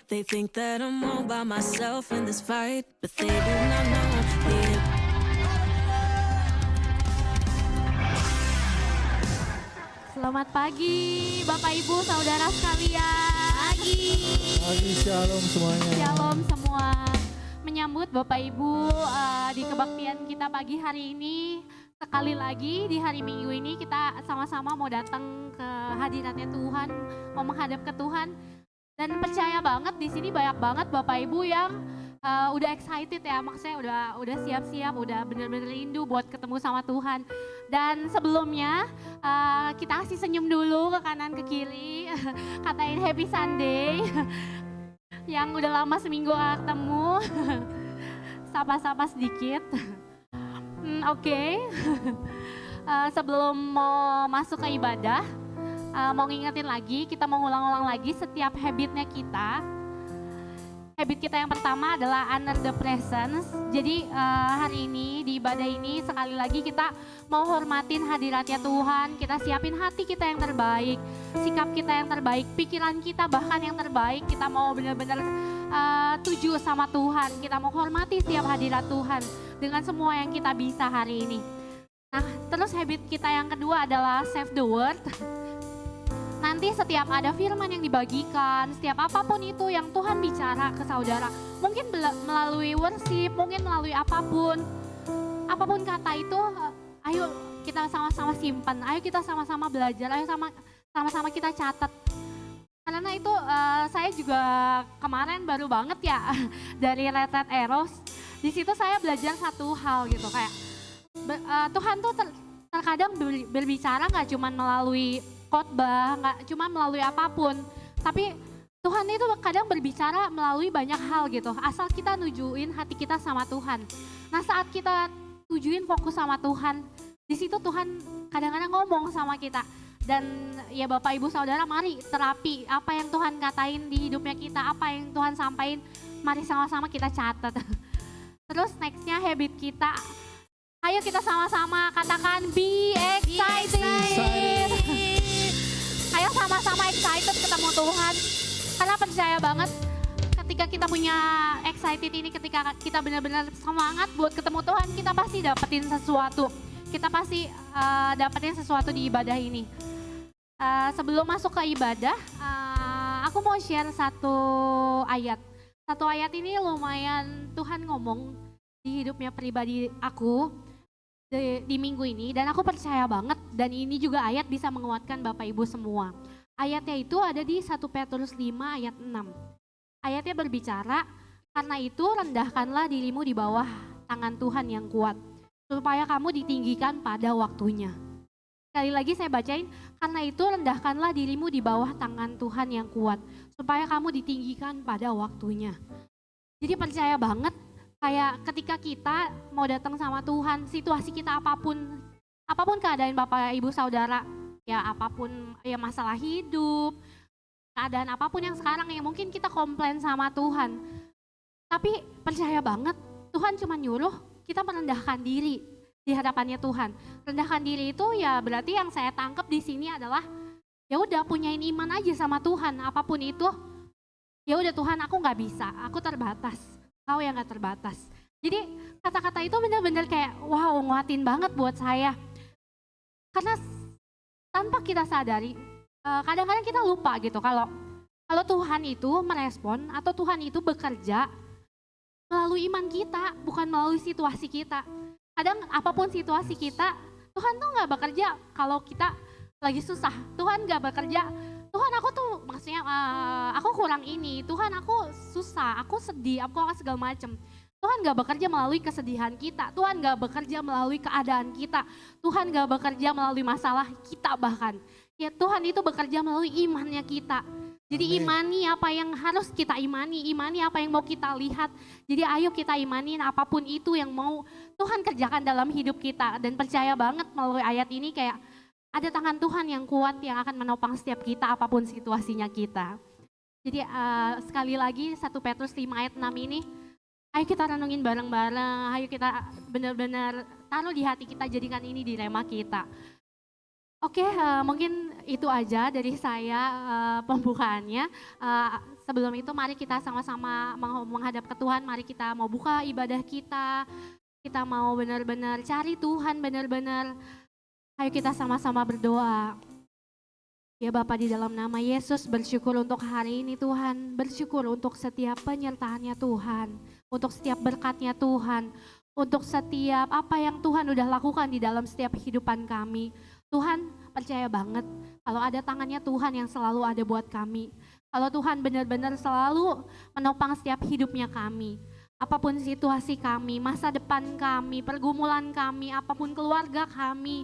They think that I'm all by myself in this fight, but they do not know the Selamat pagi Bapak Ibu Saudara sekalian. Pagi shalom semuanya. Shalom semua. Menyambut Bapak Ibu di kebaktian kita pagi hari ini. Sekali lagi di hari Minggu ini kita sama-sama mau datang ke hadiratnya Tuhan, mau menghadap ke Tuhan. Dan percaya banget di sini banyak banget Bapak Ibu yang udah excited ya, maksudnya udah siap-siap, udah bener-bener rindu buat ketemu sama Tuhan. Dan sebelumnya kita kasih senyum dulu ke kanan ke kiri, katain Happy Sunday. Yang udah lama seminggu gak ketemu, sapa-sapa sedikit. Oke. Sebelum mau masuk ke ibadah, mau ngingetin lagi, kita mau ngulang-ulang lagi setiap habitnya kita. Habit kita yang pertama adalah honor the presence. Jadi hari ini di ibadah ini sekali lagi kita mau hormatin hadiratnya Tuhan. Kita siapin hati kita yang terbaik, sikap kita yang terbaik, pikiran kita bahkan yang terbaik. Kita mau benar-benar tuju sama Tuhan. Kita mau hormati setiap hadirat Tuhan dengan semua yang kita bisa hari ini. Nah, terus habit kita yang kedua adalah save the word. Nanti setiap ada firman yang dibagikan, setiap apapun itu yang Tuhan bicara ke saudara, mungkin melalui worship, mungkin melalui apapun kata itu, ayo kita sama-sama simpan, ayo kita sama-sama belajar, ayo sama-sama kita catat. Karena itu saya juga kemarin baru banget ya dari Retret Eros, di situ saya belajar satu hal gitu, kayak Tuhan tuh terkadang berbicara gak cuma melalui khotbah, nggak cuma melalui apapun, tapi Tuhan itu kadang berbicara melalui banyak hal gitu, asal kita nujuin hati kita sama Tuhan. Nah saat kita tujuin fokus sama Tuhan, di situ Tuhan kadang-kadang ngomong sama kita. Dan ya Bapak Ibu Saudara, mari terapi apa yang Tuhan katain di hidupnya kita, apa yang Tuhan sampaikan, mari sama-sama kita catat. Terus nextnya habit kita, ayo kita sama-sama katakan be excited. Ayo sama-sama excited ketemu Tuhan. Karena percaya banget ketika kita punya excited ini, ketika kita benar-benar semangat buat ketemu Tuhan, kita pasti dapetin sesuatu. Kita pasti dapetin sesuatu di ibadah ini. Sebelum masuk ke ibadah, aku mau share satu ayat. Satu ayat ini lumayan Tuhan ngomong di hidupnya pribadi aku di minggu ini, dan aku percaya banget, dan ini juga ayat bisa menguatkan Bapak Ibu semua. Ayatnya itu ada di 1 Petrus 5 ayat 6. Ayatnya berbicara, karena itu rendahkanlah dirimu di bawah tangan Tuhan yang kuat, supaya kamu ditinggikan pada waktunya. Sekali lagi saya bacain, karena itu rendahkanlah dirimu di bawah tangan Tuhan yang kuat, supaya kamu ditinggikan pada waktunya. Jadi percaya banget, kayak ketika kita mau datang sama Tuhan, situasi kita apapun keadaan Bapak Ibu Saudara, ya apapun ya masalah hidup, keadaan apapun yang sekarang yang mungkin kita komplain sama Tuhan. Tapi percaya banget Tuhan cuma nyuruh kita merendahkan diri di hadapannya Tuhan. Rendahkan diri itu ya berarti yang saya tangkap di sini adalah ya udah punyain iman aja sama Tuhan, apapun itu. Ya udah Tuhan, aku nggak bisa, aku terbatas. Kau yang gak terbatas. Jadi kata-kata itu benar-benar kayak wow, nguatin banget buat saya. Karena tanpa kita sadari, kadang-kadang kita lupa gitu kalau Tuhan itu merespon atau Tuhan itu bekerja melalui iman kita, bukan melalui situasi kita. Kadang apapun situasi kita, Tuhan tuh gak bekerja kalau kita lagi susah. Tuhan gak bekerja, Tuhan aku tuh maksudnya aku kurang ini, Tuhan aku susah, aku sedih, aku segala macam. Tuhan gak bekerja melalui kesedihan kita, Tuhan gak bekerja melalui keadaan kita, Tuhan gak bekerja melalui masalah kita bahkan. Ya Tuhan itu bekerja melalui imannya kita. Jadi imani apa yang harus kita imani apa yang mau kita lihat. Jadi ayo kita imanin apapun itu yang mau Tuhan kerjakan dalam hidup kita. Dan percaya banget melalui ayat ini kayak ada tangan Tuhan yang kuat yang akan menopang setiap kita apapun situasinya kita. Jadi sekali lagi 1 Petrus 5 ayat 6 ini, ayo kita renungin bareng-bareng, ayo kita benar-benar taruh di hati kita, jadikan ini dilema kita. Oke, mungkin itu aja dari saya pembukaannya. Sebelum itu mari kita sama-sama menghadap ke Tuhan, mari kita mau buka ibadah kita. Kita mau benar-benar cari Tuhan, benar-benar. Ayo kita sama-sama berdoa. Ya Bapa, di dalam nama Yesus bersyukur untuk hari ini Tuhan. Bersyukur untuk setiap penyertaannya Tuhan. Untuk setiap berkatnya Tuhan. Untuk setiap apa yang Tuhan udah lakukan di dalam setiap kehidupan kami. Tuhan, percaya banget kalau ada tangannya Tuhan yang selalu ada buat kami. Kalau Tuhan benar-benar selalu menopang setiap hidupnya kami. Apapun situasi kami, masa depan kami, pergumulan kami, apapun keluarga kami,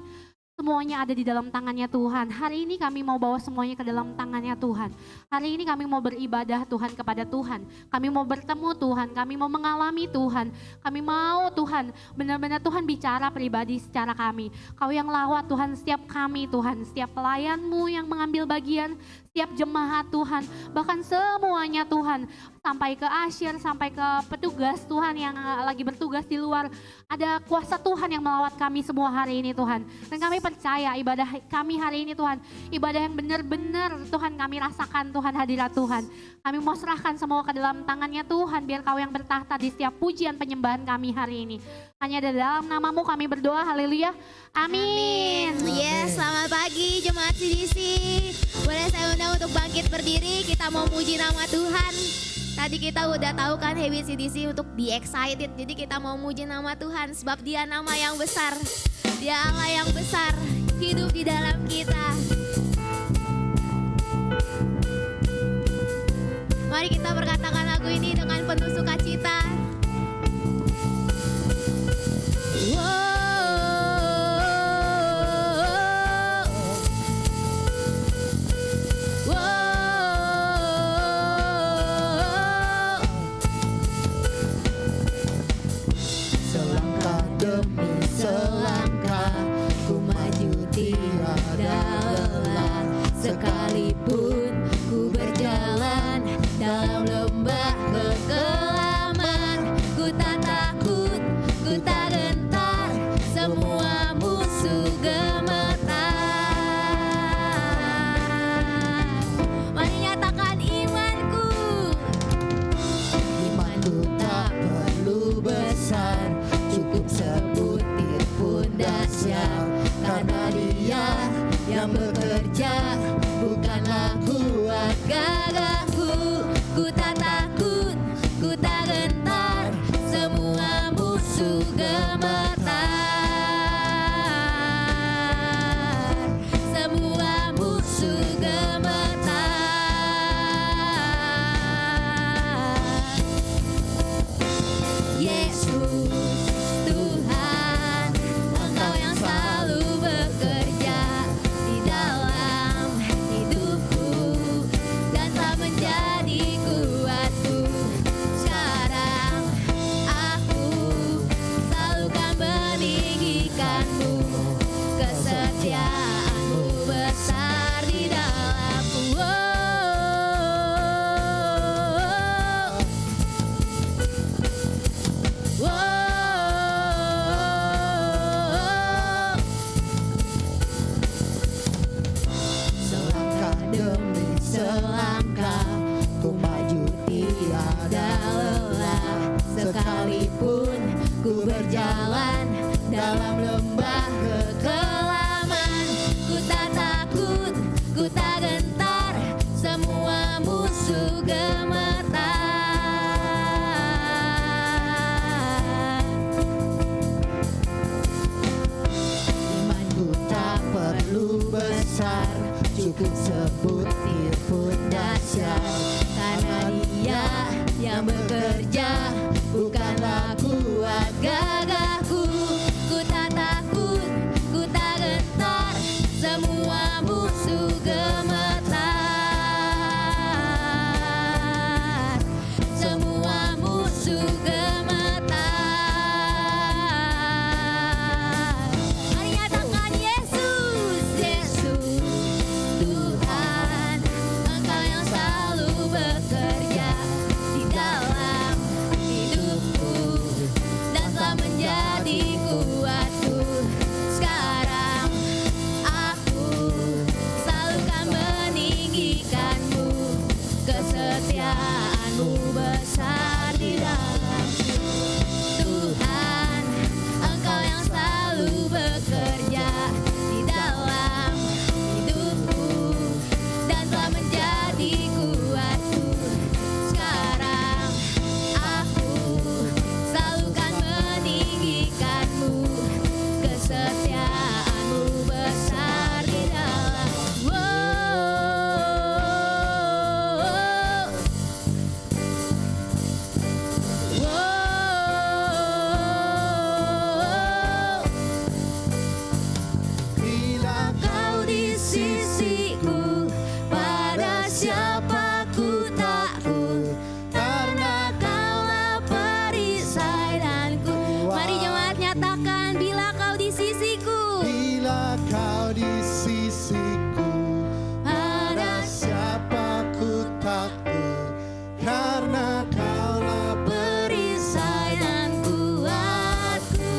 semuanya ada di dalam tangannya Tuhan. Hari ini kami mau bawa semuanya ke dalam tangannya Tuhan. Hari ini kami mau beribadah Tuhan kepada Tuhan. Kami mau bertemu Tuhan, kami mau mengalami Tuhan. Kami mau Tuhan, benar-benar Tuhan bicara pribadi secara kami. Kau yang lawat Tuhan, setiap kami Tuhan, setiap pelayanmu yang mengambil bagian, setiap jemaat Tuhan, bahkan semuanya Tuhan, sampai ke asyir, sampai ke petugas Tuhan yang lagi bertugas di luar. Ada kuasa Tuhan yang melawat kami semua hari ini Tuhan. Dan kami percaya ibadah kami hari ini Tuhan, ibadah yang benar-benar Tuhan kami rasakan Tuhan, hadirat Tuhan. Kami mau serahkan semua ke dalam tangannya Tuhan, biar Kau yang bertahta di setiap pujian penyembahan kami hari ini. Hanya di dalam namamu kami berdoa, haleluya, amin. Yes, selamat pagi jemaat CDC. Boleh saya undang untuk bangkit berdiri, kita mau muji nama Tuhan. Tadi kita udah tahu kan habit CDC untuk be excited. Jadi kita mau muji nama Tuhan sebab Dia nama yang besar. Dia Allah yang besar, hidup di dalam kita. Mari kita berkatakan lagu ini dengan penuh sukacita. Selangkah demi selangkah ku maju tiada lelah. Sekalipun ku berjalan dalam lembah kekelaman, ku tak takut, ku tak gentar, semua musuh gemetar. Mari nyatakan imanku. Imanku tak perlu besar, cukup sebutir pun dahsyat. Karena Dia yang bekerja, bukanlah kuat Gagahku, ku tak takut, ku tak gentar, semua musuh gemetar. Semua musuh gemetar. Yesus Tuhan, Engkau yang selalu bekerja di dalam hidupku dan telah menjadi kuatku. Sekarang aku selalu kan meninggikanmu, kesetiaanmu besar di dalamku. selangkah demi selangkah ku maju tiada lelah. Sekalipun ku berjalan dalam lembah Kekelaman, ku tak takut, ku tak gentar, semua musuh gemetar. Imanku tak perlu besar, cukup sebutir pun dahsyat. Karena Dia yang bekerja, bukanlah kuat gagahku. Ku tak takut, ku tak besar di dalamku. Tuhan, Engkau yang selalu bekerja di dalam hidupku dan telah menjadi kuatku. Sekarang aku selalu kan meninggikanmu, kesetiaanmu besar di dalam. Bila Kau di sisiku, pada siapa ku takut, karena Kaulah perisai dan ku. Mari jemaat nyatakan, bila Kau di sisiku, Bila kau di sisiku, pada siapa ku takut, karena kaulah perisai dan kuatku.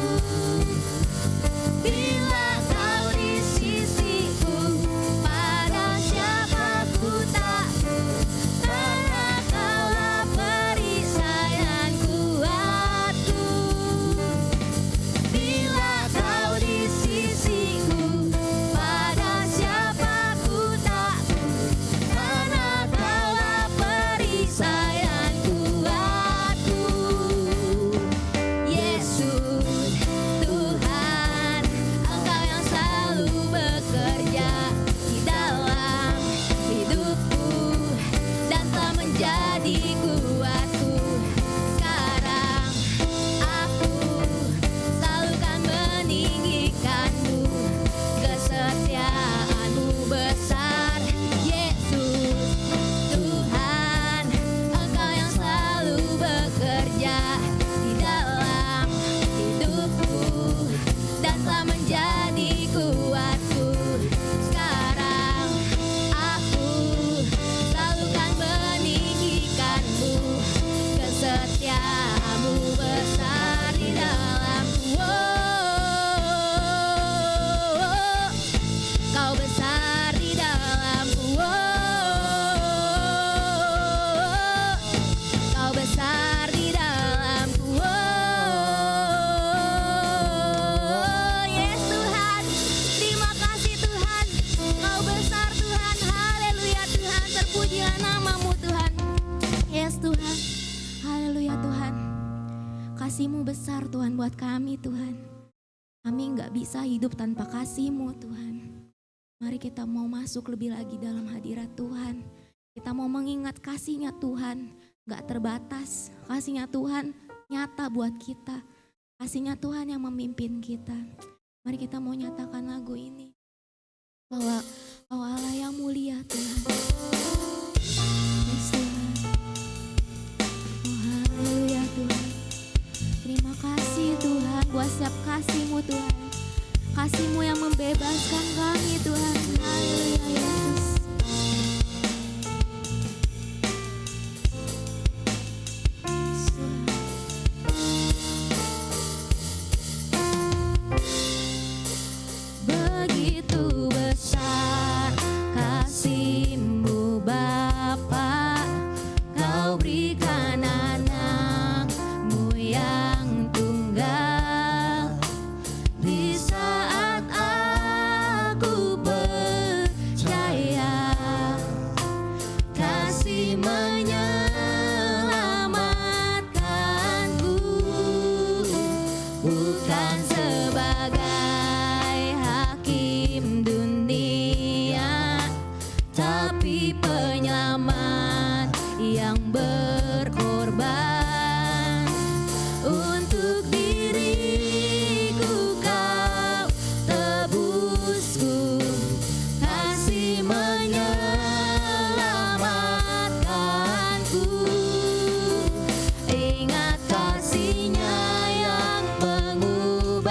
Bila Kau di sisiku, pada siapa ku takut, karena Kaulah perisai dan kuatku. Bila Kau di sisiku, pada siapa ku takut, karena Kaulah perisai dan kuatku. Yesus, Tuhan, Engkau yang selalu bekerja di dalam hidupku dan telah menjadi kuatku. Sekarang aku selalu kan meninggikanmu, kesetiaanmu besar. Yesus, Tuhan, Engkau yang selalu bekerja di dalam hidupku dan telah menjadi kuatku. Sekarang aku selalu kan meninggikanmu, kesetiaanmu besar di dalamku. Kau besar di dalamku. Kau besar di dalamku. Yes Tuhan, terima kasih Tuhan. Kau besar Tuhan. Haleluya Tuhan, terpujilah namamu Tuhan. Yes Tuhan, haleluya Tuhan. Kasih-Mu besar Tuhan buat kami Tuhan. Kami nggak bisa hidup tanpa kasih-Mu Tuhan. Mari kita mau masuk lebih lagi dalam hadirat Tuhan. Kita mau mengingat kasih-Nya Tuhan, gak terbatas. Kasih-Nya Tuhan nyata buat kita. Kasih-Nya Tuhan yang memimpin kita. Mari kita mau nyatakan lagu ini, bahwa Kau Allah yang mulia Tuhan. Yes, Tuhan. Oh haleluya Tuhan. Terima kasih Tuhan buat setiap kasih-Mu Tuhan. Kasih-Mu yang membebaskan kami Tuhan. Haleluya Yesus. Begitu besar kasih-Mu Bapa, Kau berikan anak-Mu yang tunggal. Di saat aku percaya, kasih menyelamatkanku, bukan sebagai hakim dunia, tapi penyelamat yang berkorban. Untuk diriku Kau tebusku, kasih menyelamatkanku. Ingat kasih-Nya yang mengubah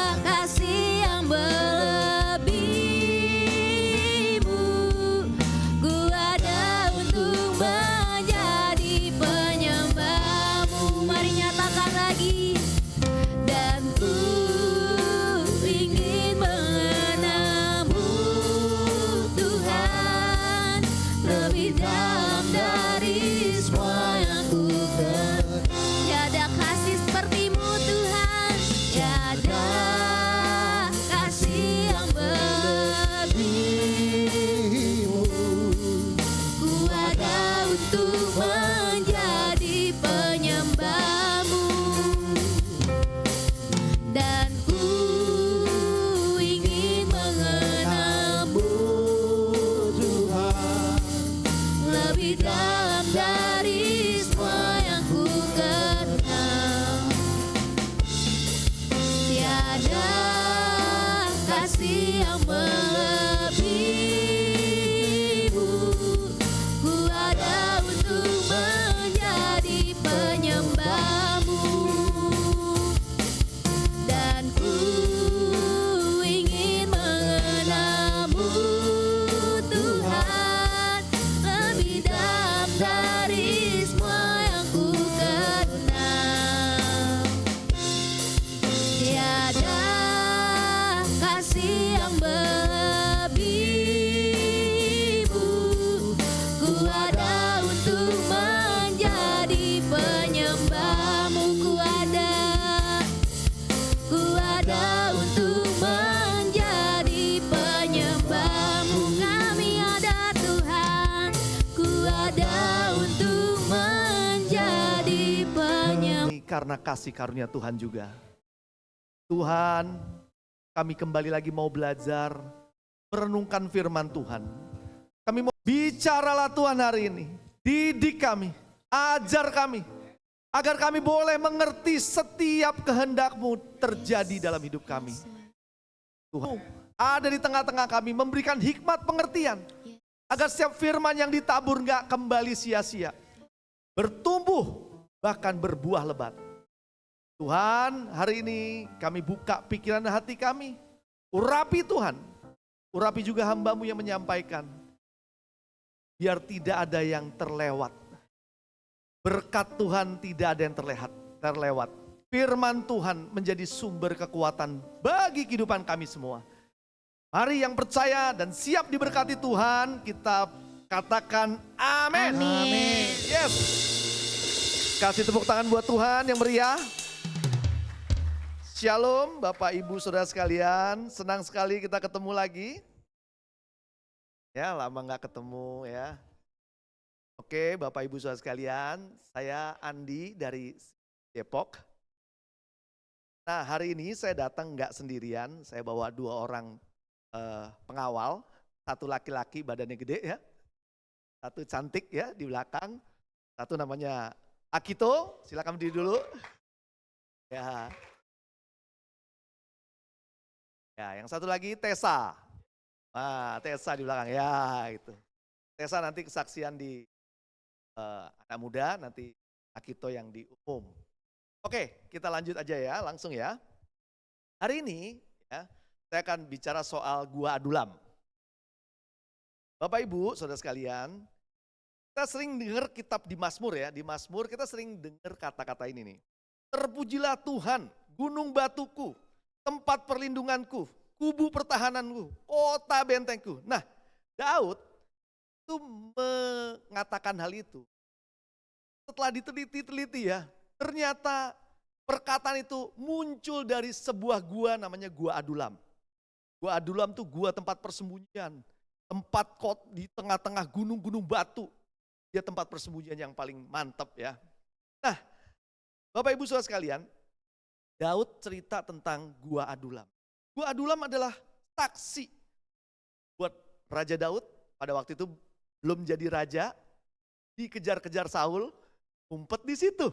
karena kasih karunia Tuhan juga. Tuhan, kami kembali lagi mau belajar, merenungkan firman Tuhan. Kami mau bicaralah Tuhan hari ini, didik kami, ajar kami, agar kami boleh mengerti setiap kehendak-Mu terjadi dalam hidup kami. Tuhan ada di tengah-tengah kami, memberikan hikmat pengertian, agar setiap firman yang ditabur gak kembali sia-sia, bertumbuh bahkan berbuah lebat. Tuhan, hari ini kami buka pikiran dan hati kami, urapi Tuhan, urapi juga hamba-Mu yang menyampaikan, biar tidak ada yang terlewat. Berkat Tuhan tidak ada yang terlewat. Firman Tuhan menjadi sumber kekuatan bagi kehidupan kami semua. Mari yang percaya dan siap diberkati Tuhan, kita katakan amin. Amin. Yes. Kasih tepuk tangan buat Tuhan yang meriah. Shalom Bapak Ibu Saudara sekalian, senang sekali kita ketemu lagi. Ya, lama gak ketemu ya. Oke, Bapak Ibu Saudara sekalian, saya Andi dari Depok. Nah, hari ini saya datang gak sendirian, saya bawa 2 orang pengawal, 1 laki-laki badannya gede ya, 1 cantik ya di belakang, 1 namanya Akito, silakan berdiri dulu. Ya. Ya, yang 1 lagi Tessa. Nah, Tessa di belakang ya itu. Tessa nanti kesaksian di anak muda, nanti Akito yang di umum. Oke, kita lanjut aja ya, langsung ya. Hari ini ya, saya akan bicara soal Gua Adulam. Bapak Ibu, Saudara sekalian, kita sering dengar kitab di Mazmur ya, di Mazmur kita sering dengar kata-kata ini nih. Terpujilah Tuhan, gunung batuku, tempat perlindunganku, kubu pertahananku, kota bentengku. Nah, Daud itu mengatakan hal itu. Setelah diteliti ya, ternyata perkataan itu muncul dari sebuah gua namanya Gua Adulam. Gua Adulam itu gua tempat persembunyian, tempat di tengah-tengah gunung-gunung batu. Dia tempat persembunyian yang paling mantap ya. Nah, Bapak Ibu Saudara sekalian, Daud cerita tentang Gua Adulam. Gua Adulam adalah saksi buat Raja Daud pada waktu itu belum jadi raja, dikejar-kejar Saul, ngumpet di situ.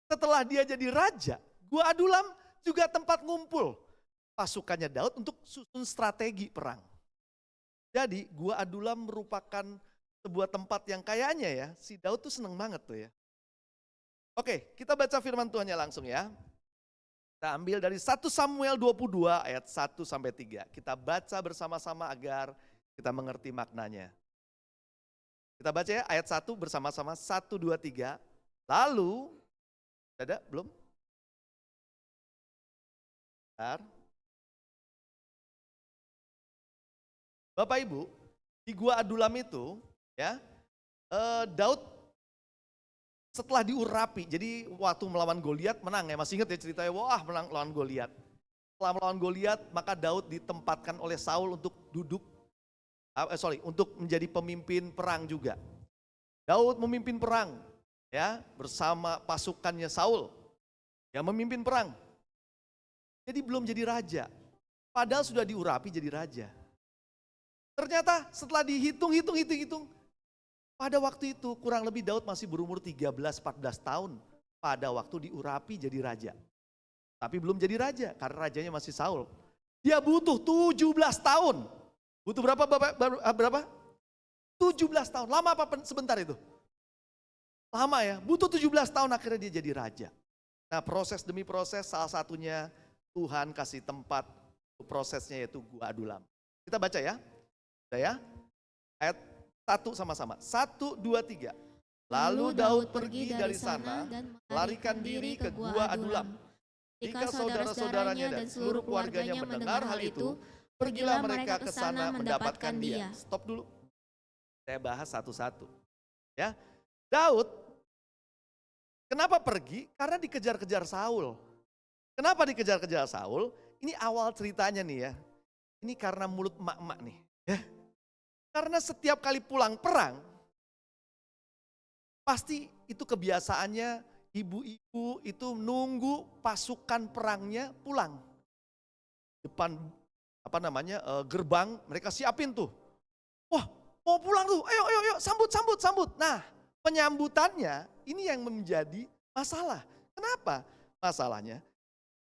Setelah dia jadi raja, Gua Adulam juga tempat ngumpul pasukannya Daud untuk susun strategi perang. Jadi Gua Adulam merupakan sebuah tempat yang kayaknya ya, si Daud tuh seneng banget tuh ya. Oke, kita baca firman Tuhannya langsung ya. Kita ambil dari 1 Samuel 22 ayat 1 sampai 3. Kita baca bersama-sama agar kita mengerti maknanya. Kita baca ya ayat 1 bersama-sama, 1, 2, 3. Lalu, ada belum? Bentar. Bapak Ibu, di Gua Adulam itu ya, Daud setelah diurapi, jadi waktu melawan Goliat menang ya, masih ingat ya ceritanya, wah menang lawan Goliat. Setelah melawan Goliat, maka Daud ditempatkan oleh Saul untuk untuk menjadi pemimpin perang juga. Daud memimpin perang ya bersama pasukannya Saul yang memimpin perang. Jadi belum jadi raja, padahal sudah diurapi jadi raja. Ternyata setelah dihitung, pada waktu itu kurang lebih Daud masih berumur 13-14 tahun pada waktu diurapi jadi raja. Tapi belum jadi raja karena rajanya masih Saul. Dia butuh 17 tahun. Butuh berapa? 17 tahun. Lama apa sebentar itu? Lama ya, butuh 17 tahun akhirnya dia jadi raja. Nah, proses demi proses, salah satunya Tuhan kasih tempat prosesnya yaitu Gua Adulam. Kita baca ya. Udah ya? Ayat 1 sama-sama. 1, 2, 3. Lalu Daud pergi dari sana dan melarikan diri ke Gua Adulam. Jika saudara-saudaranya dan seluruh keluarganya mendengar hal itu, pergilah mereka ke sana mendapatkan dia. Stop dulu. Saya bahas satu-satu. Ya. Daud kenapa pergi? Karena dikejar-kejar Saul. Kenapa dikejar-kejar Saul? Ini awal ceritanya nih ya. Ini karena mulut emak-emak nih. Ya. Karena setiap kali pulang perang, pasti itu kebiasaannya ibu-ibu itu nunggu pasukan perangnya pulang. Depan gerbang mereka siapin tuh. Wah, mau pulang tuh. Ayo sambut. Nah, penyambutannya ini yang menjadi masalah. Kenapa? Masalahnya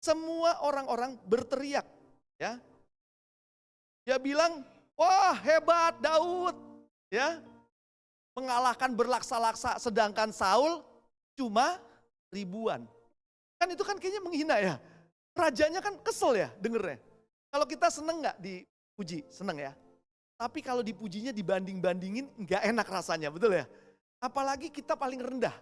semua orang-orang berteriak, ya. Dia bilang, "Wah, hebat Daud." Ya. Mengalahkan berlaksa-laksa, sedangkan Saul cuma ribuan. Kan itu kan kayaknya menghina ya. Rajanya kan kesel ya dengernya. Kalau kita seneng gak dipuji? Seneng ya. Tapi kalau dipujinya dibanding-bandingin gak enak rasanya, betul ya? Apalagi kita paling rendah.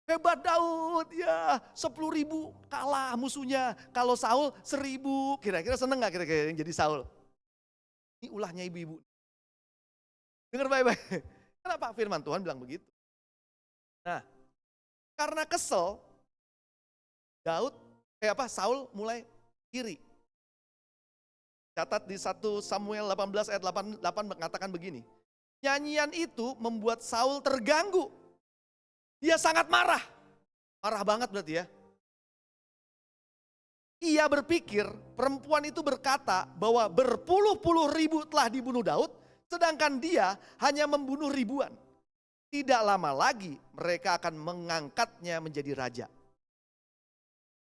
Hebat Daud, ya 10.000 kalah musuhnya. Kalau Saul 1.000, kira-kira seneng gak kira-kira yang jadi Saul? Ini ulahnya ibu-ibu. Dengar baik-baik. Kenapa firman Tuhan bilang begitu? Nah, karena kesel, Saul mulai iri. Catat di 1 Samuel 18 ayat 8 mengatakan begini. Nyanyian itu membuat Saul terganggu. Dia sangat marah. Marah banget berarti ya. Ia berpikir perempuan itu berkata bahwa berpuluh-puluh ribu telah dibunuh Daud, sedangkan dia hanya membunuh ribuan. Tidak lama lagi mereka akan mengangkatnya menjadi raja.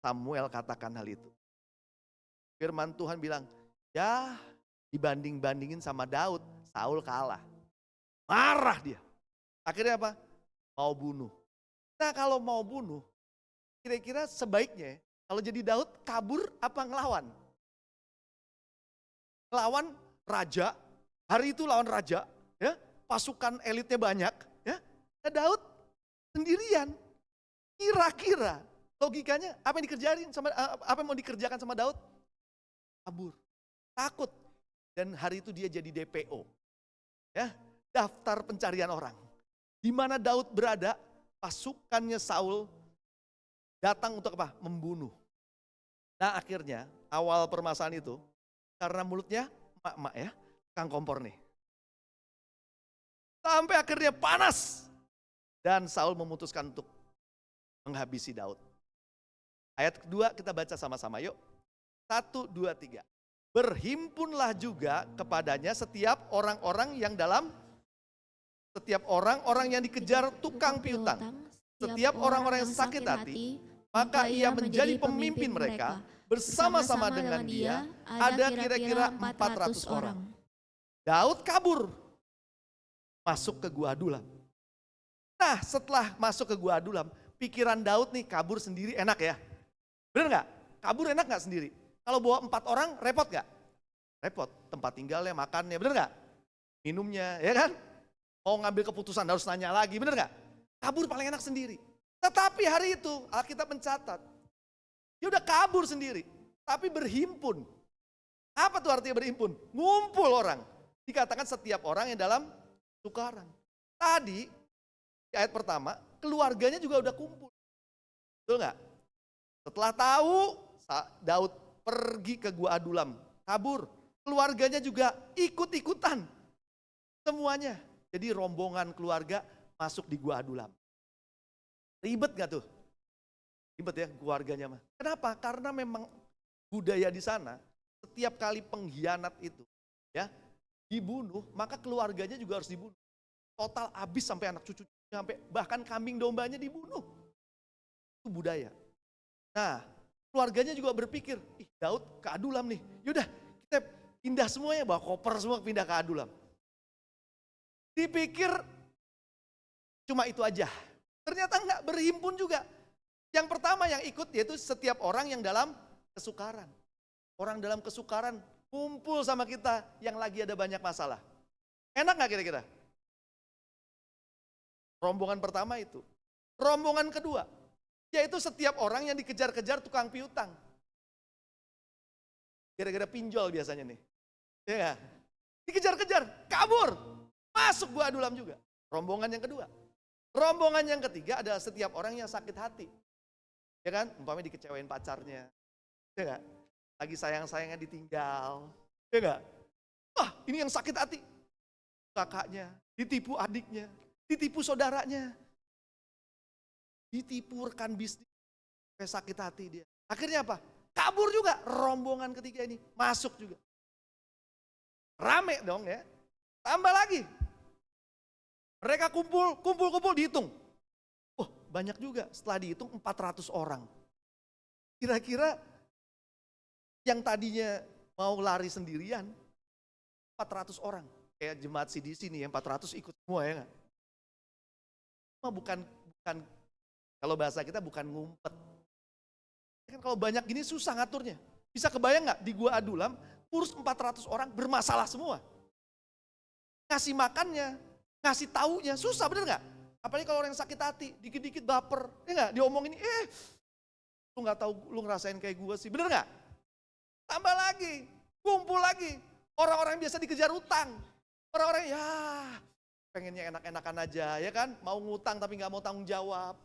Samuel katakan hal itu. Firman Tuhan bilang, ya dibanding-bandingin sama Daud, Saul kalah. Marah dia. Akhirnya apa? Mau bunuh. Nah kalau mau bunuh, kira-kira sebaiknya kalau jadi Daud kabur apa ngelawan? Ngelawan raja, hari itu lawan raja, ya, pasukan elitnya banyak, ya. Nah, Daud sendirian. Kira-kira logikanya apa yang mau dikerjakan sama Daud? Kabur, takut. Dan hari itu dia jadi DPO, ya, daftar pencarian orang. Di mana Daud berada, pasukannya Saul datang untuk apa? Membunuh. Nah akhirnya awal permasalahan itu karena mulutnya emak-emak ya, tukang kompor nih. Sampai akhirnya panas dan Saul memutuskan untuk menghabisi Daud. Ayat kedua kita baca sama-sama yuk. 1, 2, 3. Berhimpunlah juga kepadanya setiap orang-orang yang dikejar tukang piutang. Setiap orang-orang yang sakit hati, maka ia menjadi pemimpin mereka. Bersama-sama dengan dia ada kira-kira 400 orang. Daud kabur, masuk ke Gua Adulam. Nah setelah masuk ke Gua Adulam, pikiran Daud nih kabur sendiri enak ya. Bener gak? Kabur enak gak sendiri? Kalau bawa 4 orang repot gak? Repot, tempat tinggalnya, makannya, bener gak? Minumnya, ya kan? Mau ngambil keputusan harus nanya lagi, bener gak? Kabur paling enak sendiri. Tetapi hari itu Alkitab mencatat, dia udah kabur sendiri, tapi berhimpun. Apa tuh artinya berhimpun? Ngumpul orang. Dikatakan setiap orang yang dalam sukaran. Tadi, di ayat pertama, keluarganya juga udah kumpul. Betul gak? Setelah tahu Daud pergi ke Gua Adulam, kabur. Keluarganya juga ikut-ikutan. Semuanya. Jadi rombongan keluarga masuk di Gua Adulam. Ribet gak tuh? Ribet ya keluarganya mah. Kenapa? Karena memang budaya di sana setiap kali pengkhianat itu ya dibunuh, maka keluarganya juga harus dibunuh. Total habis sampai anak cucu, sampai bahkan kambing dombanya dibunuh. Itu budaya. Nah, keluarganya juga berpikir, Daud ke Adulam nih. Yaudah, kita pindah semuanya, bawa koper semua pindah ke Adulam. Dipikir cuma itu aja. Ternyata enggak, berhimpun juga. Yang pertama yang ikut yaitu setiap orang yang dalam kesukaran. Orang dalam kesukaran kumpul sama kita yang lagi ada banyak masalah. Enak gak kira-kira? Rombongan pertama itu. Rombongan kedua, yaitu setiap orang yang dikejar-kejar tukang piutang. Gara-gara pinjol biasanya nih. Ya, dikejar-kejar, kabur. Masuk Gua Adulam juga. Rombongan yang kedua. Rombongan yang ketiga adalah setiap orang yang sakit hati. Ya kan? Umpamanya dikecewain pacarnya. Ya kan? Lagi sayang-sayangnya ditinggal. Ya kan? Wah, ini yang sakit hati. Kakaknya, ditipu adiknya, ditipu saudaranya. ditipu rekan bisnis, sampai sakit hati dia. Akhirnya apa? Kabur juga, rombongan ketiga ini masuk juga. Rame dong ya, tambah lagi. Mereka kumpul dihitung. Oh banyak juga, setelah dihitung 400 orang. Kira-kira yang tadinya mau lari sendirian, 400 orang. Kayak jemaat CDC nih, yang 400 ikut semua ya nggak? Bukan, kalau bahasa kita bukan ngumpet. Kan kalau banyak gini susah ngaturnya. Bisa kebayang nggak di Gua Adulam, kurus 400 orang bermasalah semua. Ngasih makannya, ngasih taunya, susah bener nggak? Apalagi kalau orang yang sakit hati, dikit-dikit baper, ya nggak? Diomongin, lu nggak tahu, lu ngerasain kayak gue sih, bener nggak? Tambah lagi, kumpul lagi, orang-orang yang biasa dikejar utang, orang-orang ya pengennya enak-enakan aja, ya kan? Mau ngutang tapi nggak mau tanggung jawab.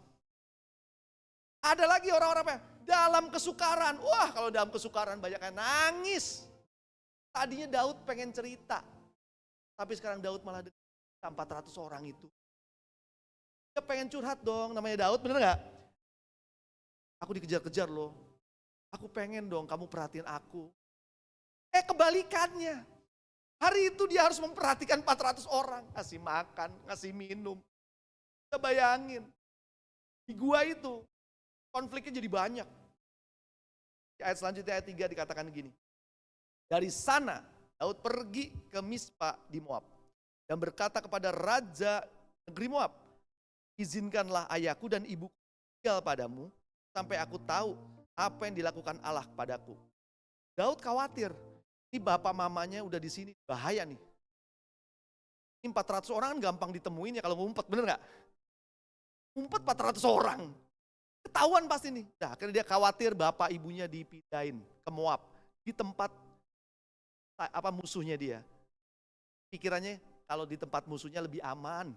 Ada lagi orang-orang yang dalam kesukaran, wah kalau dalam kesukaran banyak yang nangis. Tadinya Daud pengen cerita, tapi sekarang Daud malah 400 orang itu. Dia pengen curhat dong, namanya Daud, bener gak? Aku dikejar-kejar loh, aku pengen dong kamu perhatiin aku. Kebalikannya, hari itu dia harus memperhatikan 400 orang, ngasih makan, ngasih minum. Kita bayangin, di gua itu konfliknya jadi banyak. Di ayat selanjutnya ayat 3 dikatakan gini. Dari sana Daud pergi ke Mispa di Moab dan berkata kepada raja negeri Moab, izinkanlah ayahku dan ibuku tinggal padamu sampai aku tahu apa yang dilakukan Allah padaku. Daud khawatir, ini bapak mamanya udah di sini, bahaya nih. Ini 400 orang kan gampang ditemuin ya kalau ngumpet, bener gak? Ngumpet 400 orang. Ketahuan pasti nih. Nah, akhirnya dia khawatir bapak ibunya dipindahin ke Moab. Di tempat musuhnya dia. Pikirannya kalau di tempat musuhnya lebih aman.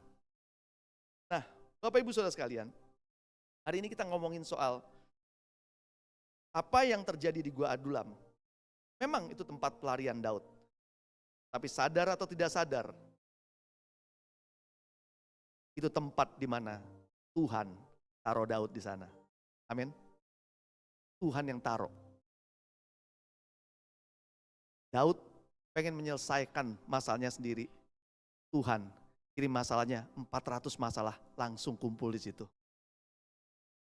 Nah, Bapak Ibu Saudara sekalian, hari ini kita ngomongin soal apa yang terjadi di Gua Adulam. Memang itu tempat pelarian Daud. Tapi sadar atau tidak sadar, itu tempat di mana Tuhan taruh Daud di sana. Amin. Tuhan yang taruh. Daud pengen menyelesaikan masalahnya sendiri. Tuhan kirim masalahnya, 400 masalah langsung kumpul di situ.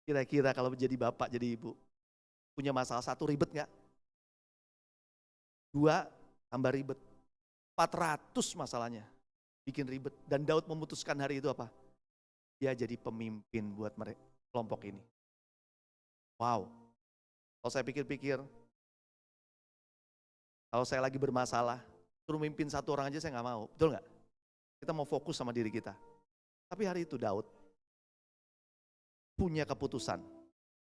Kira-kira kalau jadi bapak, jadi ibu, punya masalah satu ribet gak? 2 tambah ribet. 400 masalahnya, bikin ribet. Dan Daud memutuskan hari itu apa? Dia jadi pemimpin buat mereka, kelompok ini. Wow, kalau saya pikir-pikir, kalau saya lagi bermasalah, suruh mimpin satu orang aja saya gak mau, betul gak? Kita mau fokus sama diri kita. Tapi hari itu Daud punya keputusan,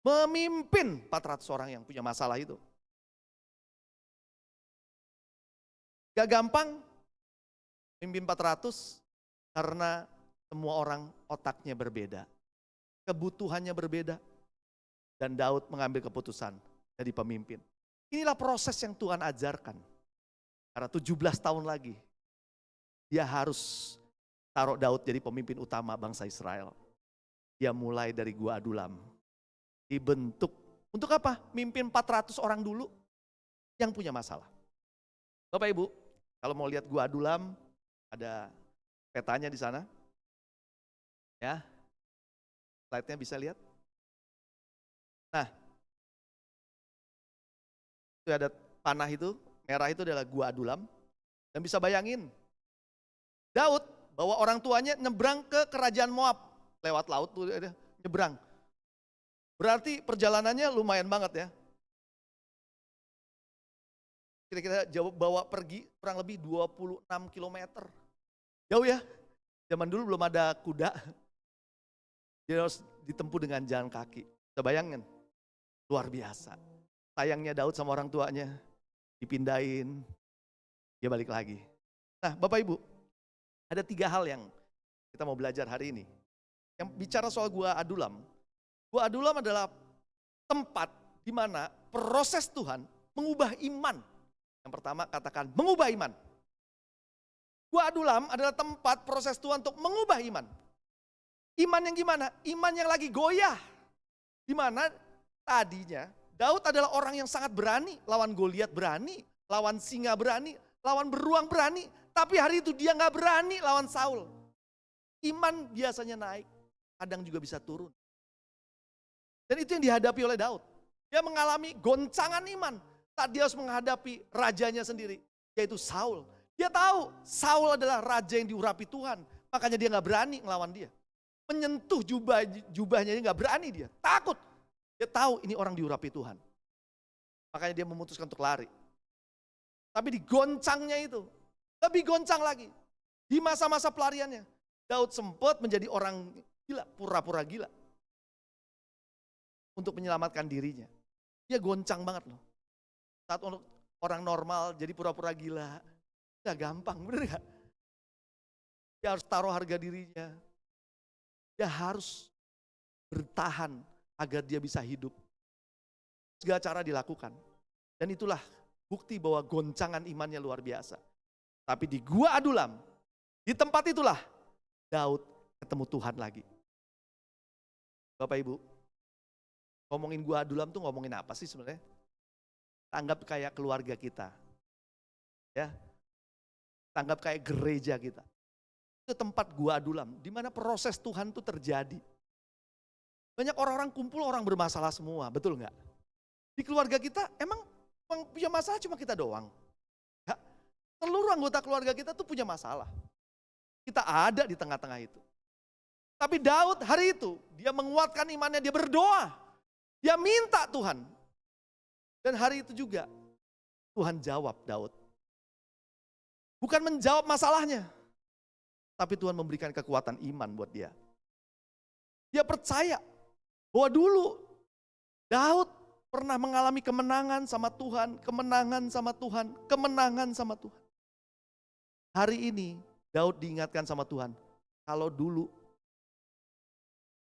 memimpin 400 orang yang punya masalah itu. Gak gampang mimpin 400 karena semua orang otaknya berbeda, kebutuhannya berbeda. Dan Daud mengambil keputusan jadi pemimpin. Inilah proses yang Tuhan ajarkan. Karena 17 tahun lagi, dia harus taruh Daud jadi pemimpin utama bangsa Israel. Dia mulai dari Gua Adulam. Dibentuk. Untuk apa? Mimpin 400 orang dulu yang punya masalah. Bapak Ibu, kalau mau lihat Gua Adulam, ada petanya di sana. Ya, slide-nya bisa lihat. Nah, itu ada panah itu, merah itu adalah Gua Adulam. Dan bisa bayangin, Daud bawa orang tuanya nyebrang ke kerajaan Moab. Lewat laut tuh nyebrang. Berarti perjalanannya lumayan banget ya. Kira-kira bawa pergi kurang lebih 26 km. Jauh ya, zaman dulu belum ada kuda. Dia harus ditempuh dengan jalan kaki. Bisa bayangin, luar biasa. Sayangnya Daud sama orang tuanya dipindahin, dia balik lagi. Nah Bapak Ibu, ada 3 hal yang kita mau belajar hari ini. Yang bicara soal Gua Adulam. Gua Adulam adalah tempat di mana proses Tuhan mengubah iman. Yang pertama katakan mengubah iman. Gua Adulam adalah tempat proses Tuhan untuk mengubah iman. Iman yang gimana? Iman yang lagi goyah. Di mana tadinya Daud adalah orang yang sangat berani, lawan Goliat berani, lawan singa berani, lawan beruang berani. Tapi hari itu dia gak berani lawan Saul. Iman biasanya naik, kadang juga bisa turun. Dan itu yang dihadapi oleh Daud. Dia mengalami goncangan iman saat dia harus menghadapi rajanya sendiri, yaitu Saul. Dia tahu Saul adalah raja yang diurapi Tuhan, makanya dia gak berani ngelawan dia. Menyentuh jubahnya dia gak berani dia, takut. Dia tahu ini orang diurapi Tuhan. Makanya dia memutuskan untuk lari. Tapi di goncangnya itu, lebih goncang lagi. Di masa-masa pelariannya, Daud sempat menjadi orang gila, pura-pura gila. Untuk menyelamatkan dirinya. Dia goncang banget loh. Saat orang normal jadi pura-pura gila, gak gampang, bener gak? Dia harus taruh harga dirinya. Dia harus bertahan agar dia bisa hidup. Segala cara dilakukan. Dan itulah bukti bahwa goncangan imannya luar biasa. Tapi di Gua Adulam, di tempat itulah Daud ketemu Tuhan lagi. Bapak Ibu, ngomongin Gua Adulam tuh ngomongin apa sih sebenarnya? Tanggap kayak keluarga kita. Ya. Tanggap kayak gereja kita. Itu tempat Gua Adulam, di mana proses Tuhan itu terjadi. Banyak orang-orang kumpul, orang bermasalah semua, betul nggak? Di keluarga kita emang punya masalah cuma kita doang. Ya, seluruh anggota keluarga kita tuh punya masalah. Kita ada di tengah-tengah itu. Tapi Daud hari itu, dia menguatkan imannya, dia berdoa. Dia minta Tuhan. Dan hari itu juga, Tuhan jawab Daud. Bukan menjawab masalahnya, tapi Tuhan memberikan kekuatan iman buat dia. Dia percaya bahwa dulu Daud pernah mengalami kemenangan sama Tuhan, kemenangan sama Tuhan, kemenangan sama Tuhan. Hari ini Daud diingatkan sama Tuhan, kalau dulu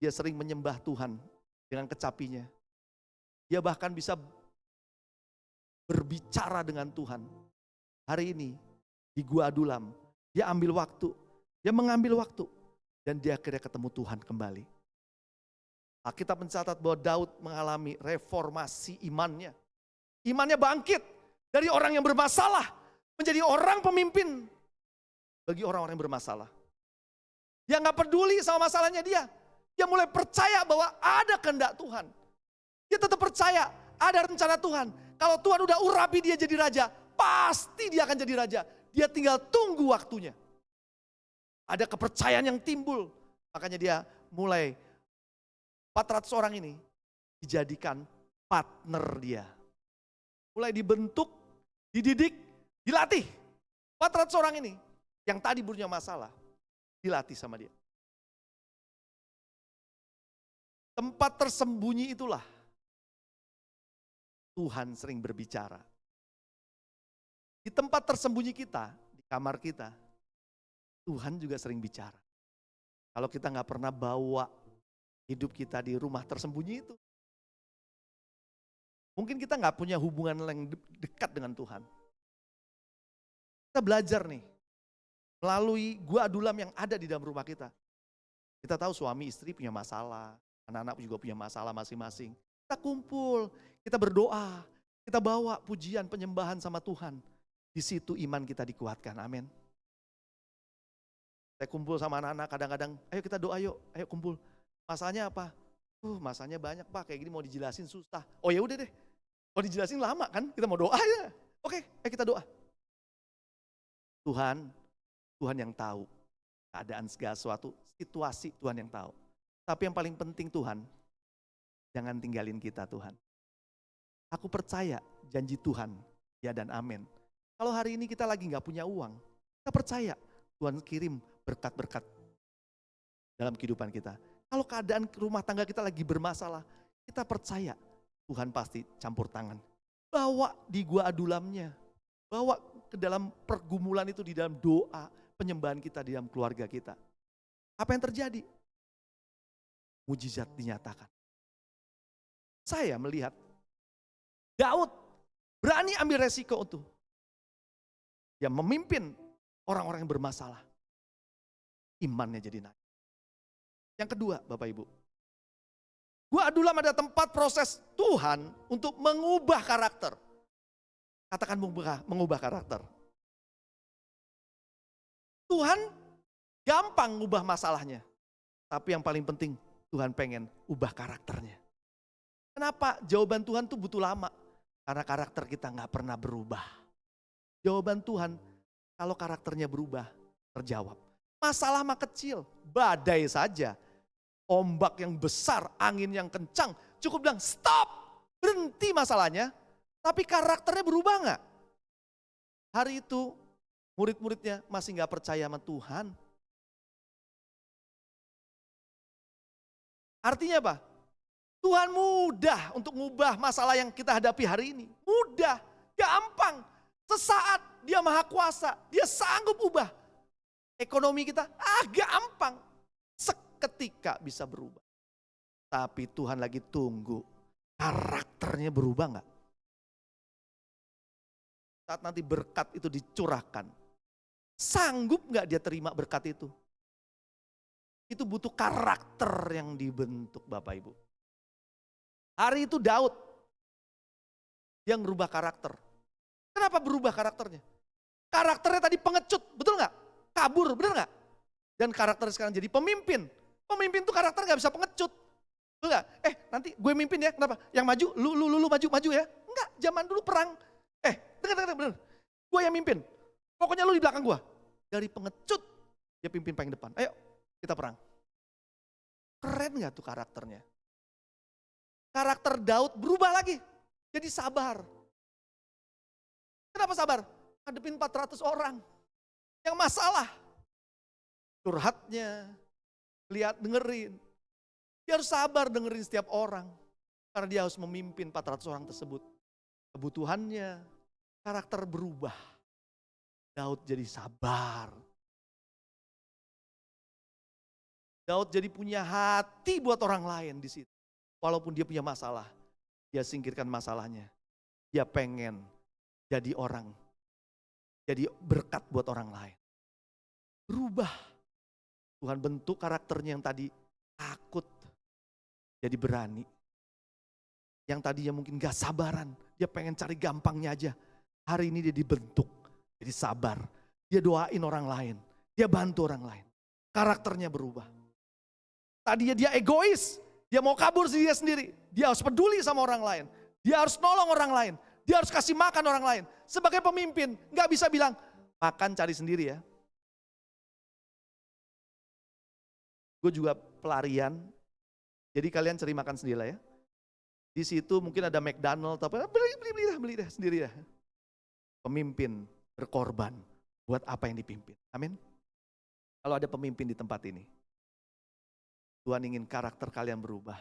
dia sering menyembah Tuhan dengan kecapinya. Dia bahkan bisa berbicara dengan Tuhan. Hari ini di Gua Adulam, dia ambil waktu. Dia mengambil waktu dan dia akhirnya ketemu Tuhan kembali. Alkitab mencatat bahwa Daud mengalami reformasi imannya. Imannya bangkit dari orang yang bermasalah menjadi orang pemimpin bagi orang-orang yang bermasalah. Dia gak peduli sama masalahnya dia. Dia mulai percaya bahwa ada kehendak Tuhan. Dia tetap percaya ada rencana Tuhan. Kalau Tuhan udah urapi dia jadi raja, pasti dia akan jadi raja. Dia tinggal tunggu waktunya. Ada kepercayaan yang timbul. Makanya dia mulai 400 orang ini dijadikan partner dia. Mulai dibentuk, dididik, dilatih. 400 orang ini yang tadi punya masalah, dilatih sama dia. Tempat tersembunyi itulah Tuhan sering berbicara. Di tempat tersembunyi kita, di kamar kita, Tuhan juga sering bicara. Kalau kita gak pernah bawa hidup kita di rumah tersembunyi itu, mungkin kita gak punya hubungan yang dekat dengan Tuhan. Kita belajar nih, melalui Gua Adulam yang ada di dalam rumah kita. Kita tahu suami istri punya masalah, anak-anak juga punya masalah masing-masing. Kita kumpul, kita berdoa, kita bawa pujian penyembahan sama Tuhan. Di situ iman kita dikuatkan, amin. Saya kumpul sama anak-anak kadang-kadang, ayo kita doa yuk, ayo kumpul. Masalahnya apa? Masalahnya banyak Pak, kayak gini mau dijelasin susah. Oh ya udah deh, mau dijelasin lama kan, kita mau doa ya. Oke, ayo kita doa. Tuhan yang tahu keadaan segala sesuatu, situasi Tuhan yang tahu. Tapi yang paling penting Tuhan, jangan tinggalin kita Tuhan. Aku percaya janji Tuhan, ya dan amin. Kalau hari ini kita lagi gak punya uang, kita percaya Tuhan kirim berkat-berkat dalam kehidupan kita. Kalau keadaan rumah tangga kita lagi bermasalah, kita percaya Tuhan pasti campur tangan. Bawa di Gua Adulamnya, bawa ke dalam pergumulan itu di dalam doa, penyembahan kita di dalam keluarga kita. Apa yang terjadi? Mujizat dinyatakan. Saya melihat Daud berani ambil resiko untuk dia memimpin orang-orang yang bermasalah. Imannya jadi naik. Yang kedua, Bapak Ibu. Gua Adulam ada tempat proses Tuhan untuk mengubah karakter. Katakan mengubah karakter. Tuhan gampang ngubah masalahnya. Tapi yang paling penting, Tuhan pengen ubah karakternya. Kenapa? Jawaban Tuhan tuh butuh lama. Karena karakter kita gak pernah berubah. Jawaban Tuhan, kalau karakternya berubah, terjawab. Masalah mah kecil, badai saja. Ombak yang besar, angin yang kencang, cukup bilang stop, berhenti masalahnya. Tapi karakternya berubah gak? Hari itu murid-muridnya masih gak percaya sama Tuhan. Artinya apa? Tuhan mudah untuk mengubah masalah yang kita hadapi hari ini. Mudah, gampang. Sesaat dia maha kuasa, dia sanggup ubah. Ekonomi kita gampang. Seketika bisa berubah. Tapi Tuhan lagi tunggu. Karakternya berubah gak? Saat nanti berkat itu dicurahkan. Sanggup gak dia terima berkat itu? Itu butuh karakter yang dibentuk Bapak Ibu. Hari itu Daud yang berubah karakter. Kenapa berubah karakternya? Karakternya tadi pengecut, betul gak? Kabur, benar gak? Dan karakternya sekarang jadi pemimpin. Pemimpin tuh karakter gak bisa pengecut. Betul gak? Nanti gue mimpin ya, kenapa? Yang maju, lu maju ya. Enggak, zaman dulu perang. Dengar, bener. Gue yang mimpin. Pokoknya lu di belakang gue. Dari pengecut, dia pimpin paling depan. Ayo, kita perang. Keren gak tuh karakternya? Karakter Daud berubah lagi. Jadi sabar. Kenapa sabar? Hadepin 400 orang. Yang masalah. Curhatnya. Dengerin. Dia harus sabar dengerin setiap orang. Karena dia harus memimpin 400 orang tersebut. Kebutuhannya. Karakter berubah. Daud jadi sabar. Daud jadi punya hati buat orang lain di situ. Walaupun dia punya masalah, dia singkirkan masalahnya. Dia pengen jadi orang, jadi berkat buat orang lain. Berubah. Tuhan bentuk karakternya yang tadi takut, jadi berani. Yang tadinya mungkin gak sabaran, dia pengen cari gampangnya aja. Hari ini dia dibentuk, jadi sabar. Dia doain orang lain, dia bantu orang lain. Karakternya berubah. Tadinya dia egois, dia mau kabur dia sendiri. Dia harus peduli sama orang lain. Dia harus nolong orang lain. Dia harus kasih makan orang lain. Sebagai pemimpin, gak bisa bilang, makan cari sendiri ya. Gue juga pelarian, jadi kalian cari makan sendiri lah ya. Di situ mungkin ada McDonald, tapi beli deh sendiri ya. Pemimpin berkorban buat apa yang dipimpin. Amin. Kalau ada pemimpin di tempat ini, Tuhan ingin karakter kalian berubah.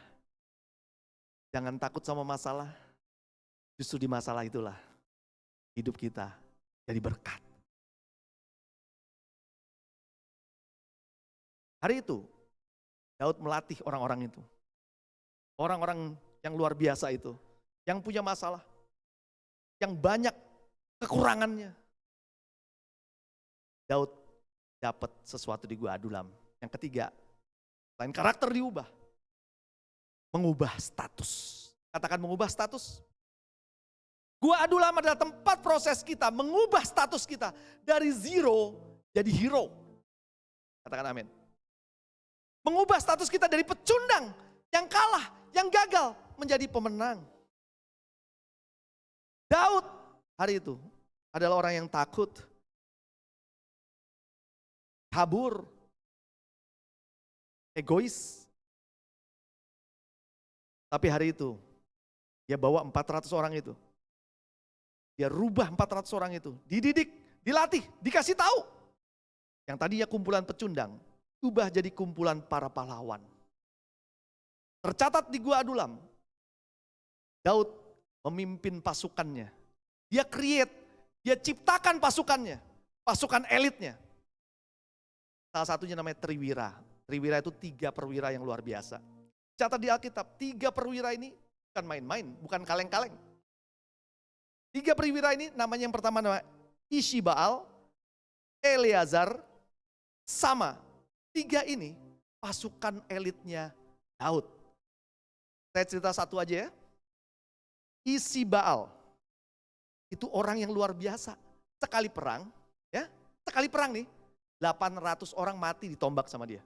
Jangan takut sama masalah. Justru di masalah itulah hidup kita jadi berkat. Hari itu Daud melatih orang-orang itu. Orang-orang yang luar biasa itu. Yang punya masalah. Yang banyak kekurangannya. Daud dapat sesuatu di Gua Adulam. Yang ketiga, selain karakter diubah, mengubah status. Katakan mengubah status. Gua Adulam adalah tempat proses kita mengubah status kita dari zero jadi hero. Katakan amin. Mengubah status kita dari pecundang yang kalah, yang gagal menjadi pemenang. Daud hari itu adalah orang yang takut, kabur, egois. Tapi hari itu, dia bawa 400 orang itu. Dia rubah 400 orang itu. Dididik, dilatih, dikasih tahu. Yang tadinya kumpulan pecundang, ubah jadi kumpulan para pahlawan. Tercatat di Gua Adulam, Daud memimpin pasukannya. Dia create, dia ciptakan pasukannya, pasukan elitnya. Salah satunya namanya Triwira. Triwira itu 3 perwira yang luar biasa. Catat di Alkitab, 3 perwira ini bukan main-main, bukan kaleng-kaleng. 3 perwira ini namanya yang pertama nama Ishibaal, Eleazar, sama. 3 ini pasukan elitnya Daud. Saya cerita satu aja ya. Isi Baal. Itu orang yang luar biasa. Sekali perang, ya. Sekali perang nih, 800 orang mati ditombak sama dia.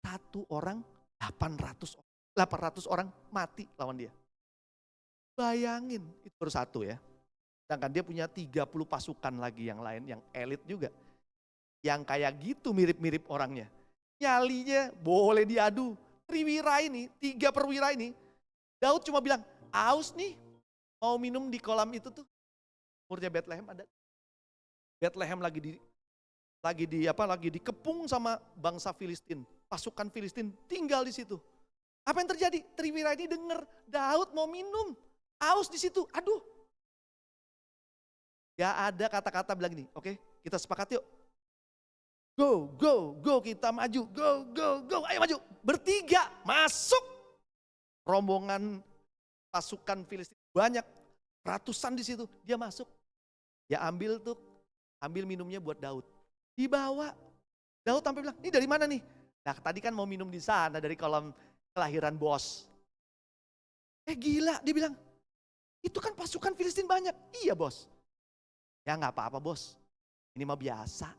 Satu orang 800 orang mati lawan dia. Bayangin, itu baru satu ya. Sedangkan dia punya 30 pasukan lagi yang lain, yang elit juga. Yang kayak gitu mirip-mirip orangnya. Nyalinya boleh diadu. 3 perwira ini, Daud cuma bilang, aus nih, mau minum di kolam itu tuh. Umurnya Bethlehem ada. Bethlehem lagi dikepung sama bangsa Filistin. Pasukan Filistin tinggal di situ. Apa yang terjadi? Triwira ini dengar Daud mau minum, aus di situ. Aduh. Gak ada kata-kata bilang gini, oke, kita sepakat yuk. Go, kita maju, go, ayo maju. Bertiga masuk. Rombongan pasukan Filistin banyak, ratusan di situ. Dia masuk. Ya ambil minumnya buat Daud. Dibawa. Daud sampai bilang, ini dari mana nih? Nah tadi kan mau minum di sana dari kolam kelahiran bos. Gila, dia bilang, itu kan pasukan Filistin banyak. Iya bos. Ya nggak apa-apa bos, ini mah biasa.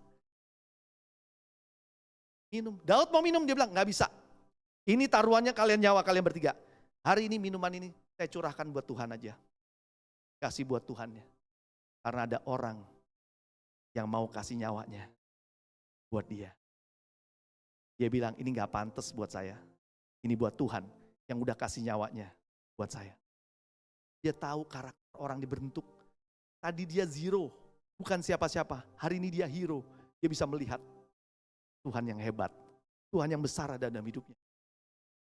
Minum, Daud mau minum, dia bilang nggak bisa. Ini taruhannya nyawa kalian bertiga. Hari ini minuman ini saya curahkan buat Tuhan aja. Kasih buat Tuhannya. Karena ada orang yang mau kasih nyawanya buat dia. Dia bilang ini gak pantas buat saya. Ini buat Tuhan yang udah kasih nyawanya buat saya. Dia tahu karakter orang dibentuk. Tadi dia zero, bukan siapa-siapa. Hari ini dia hero. Dia bisa melihat Tuhan yang hebat. Tuhan yang besar ada dalam hidupnya.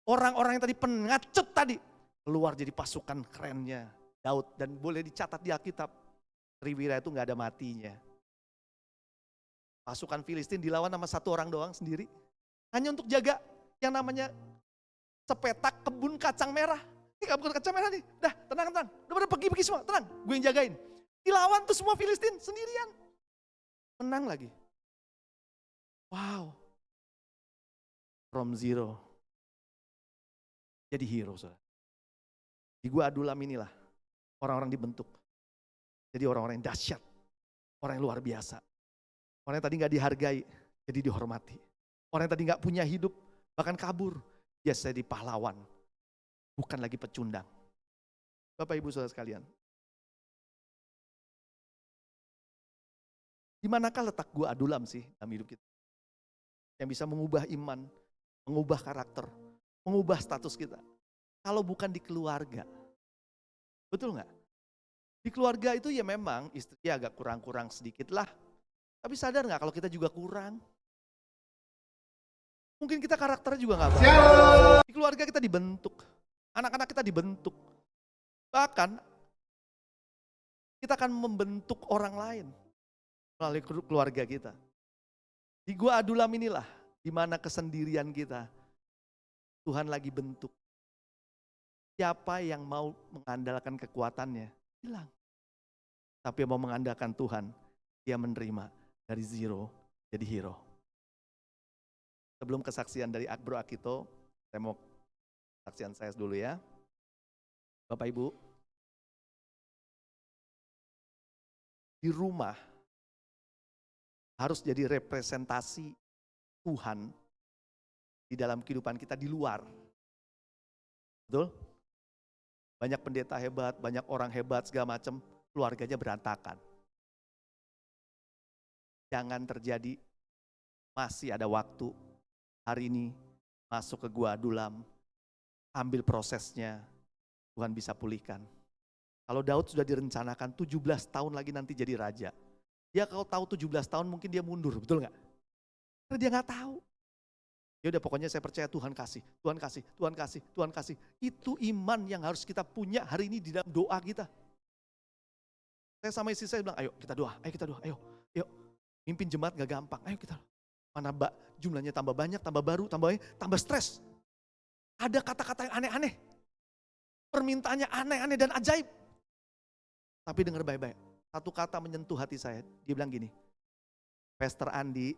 Orang-orang yang tadi pengecut tadi keluar jadi pasukan kerennya Daud. Dan boleh dicatat di Alkitab. Triwira itu gak ada matinya. Pasukan Filistin dilawan sama satu orang doang sendiri. Hanya untuk jaga yang namanya sepetak kebun kacang merah. Ini kebun kacang merah nih, dah tenang. Udah pada pergi semua, tenang. Gue yang jagain. Dilawan tuh semua Filistin sendirian. Menang lagi. Wow. From zero. Jadi hero. Saudara. Di Gua Adulam inilah orang-orang dibentuk. Jadi orang-orang yang dahsyat, orang yang luar biasa. Orang yang tadi gak dihargai, jadi dihormati. Orang yang tadi gak punya hidup, bahkan kabur, dia jadi pahlawan. Bukan lagi pecundang. Bapak Ibu Saudara sekalian. Di manakah letak Gua Adulam sih dalam hidup kita? Yang bisa mengubah iman, mengubah karakter, mengubah status kita. Kalau bukan di keluarga. Betul gak? Di keluarga itu ya memang istri agak kurang-kurang sedikit lah. Tapi sadar gak kalau kita juga kurang? Mungkin kita karakternya juga gak baik. Di keluarga kita dibentuk. Anak-anak kita dibentuk. Bahkan kita akan membentuk orang lain melalui keluarga kita. Di Gua Adulam inilah di mana kesendirian kita Tuhan lagi bentuk. Siapa yang mau mengandalkan kekuatannya? Hilang. Tapi yang mau mengandalkan Tuhan, dia menerima dari zero jadi hero. Sebelum kesaksian dari Bro Akito, saya mau kesaksian saya dulu ya. Bapak Ibu, di rumah harus jadi representasi Tuhan di dalam kehidupan kita di luar. Betul? Banyak pendeta hebat, banyak orang hebat segala macam, keluarganya berantakan. Jangan terjadi, masih ada waktu hari ini masuk ke Gua Adulam, ambil prosesnya, Tuhan bisa pulihkan. Kalau Daud sudah direncanakan 17 tahun lagi nanti jadi raja. Dia kalau tahu 17 tahun mungkin dia mundur, betul nggak? Karena dia nggak tahu. Ya udah pokoknya saya percaya Tuhan kasih, Tuhan kasih, Tuhan kasih, Tuhan kasih. Itu iman yang harus kita punya hari ini di dalam doa kita. Saya sama istri saya bilang, ayo kita doa, ayo. Mimpin jemaat gak gampang, ayo kita. Mana jumlahnya tambah banyak, tambah baru, tambah stres. Ada kata-kata yang aneh-aneh. Permintaannya aneh-aneh dan ajaib. Tapi dengar baik-baik, satu kata menyentuh hati saya. Dia bilang gini, Pastor Andi,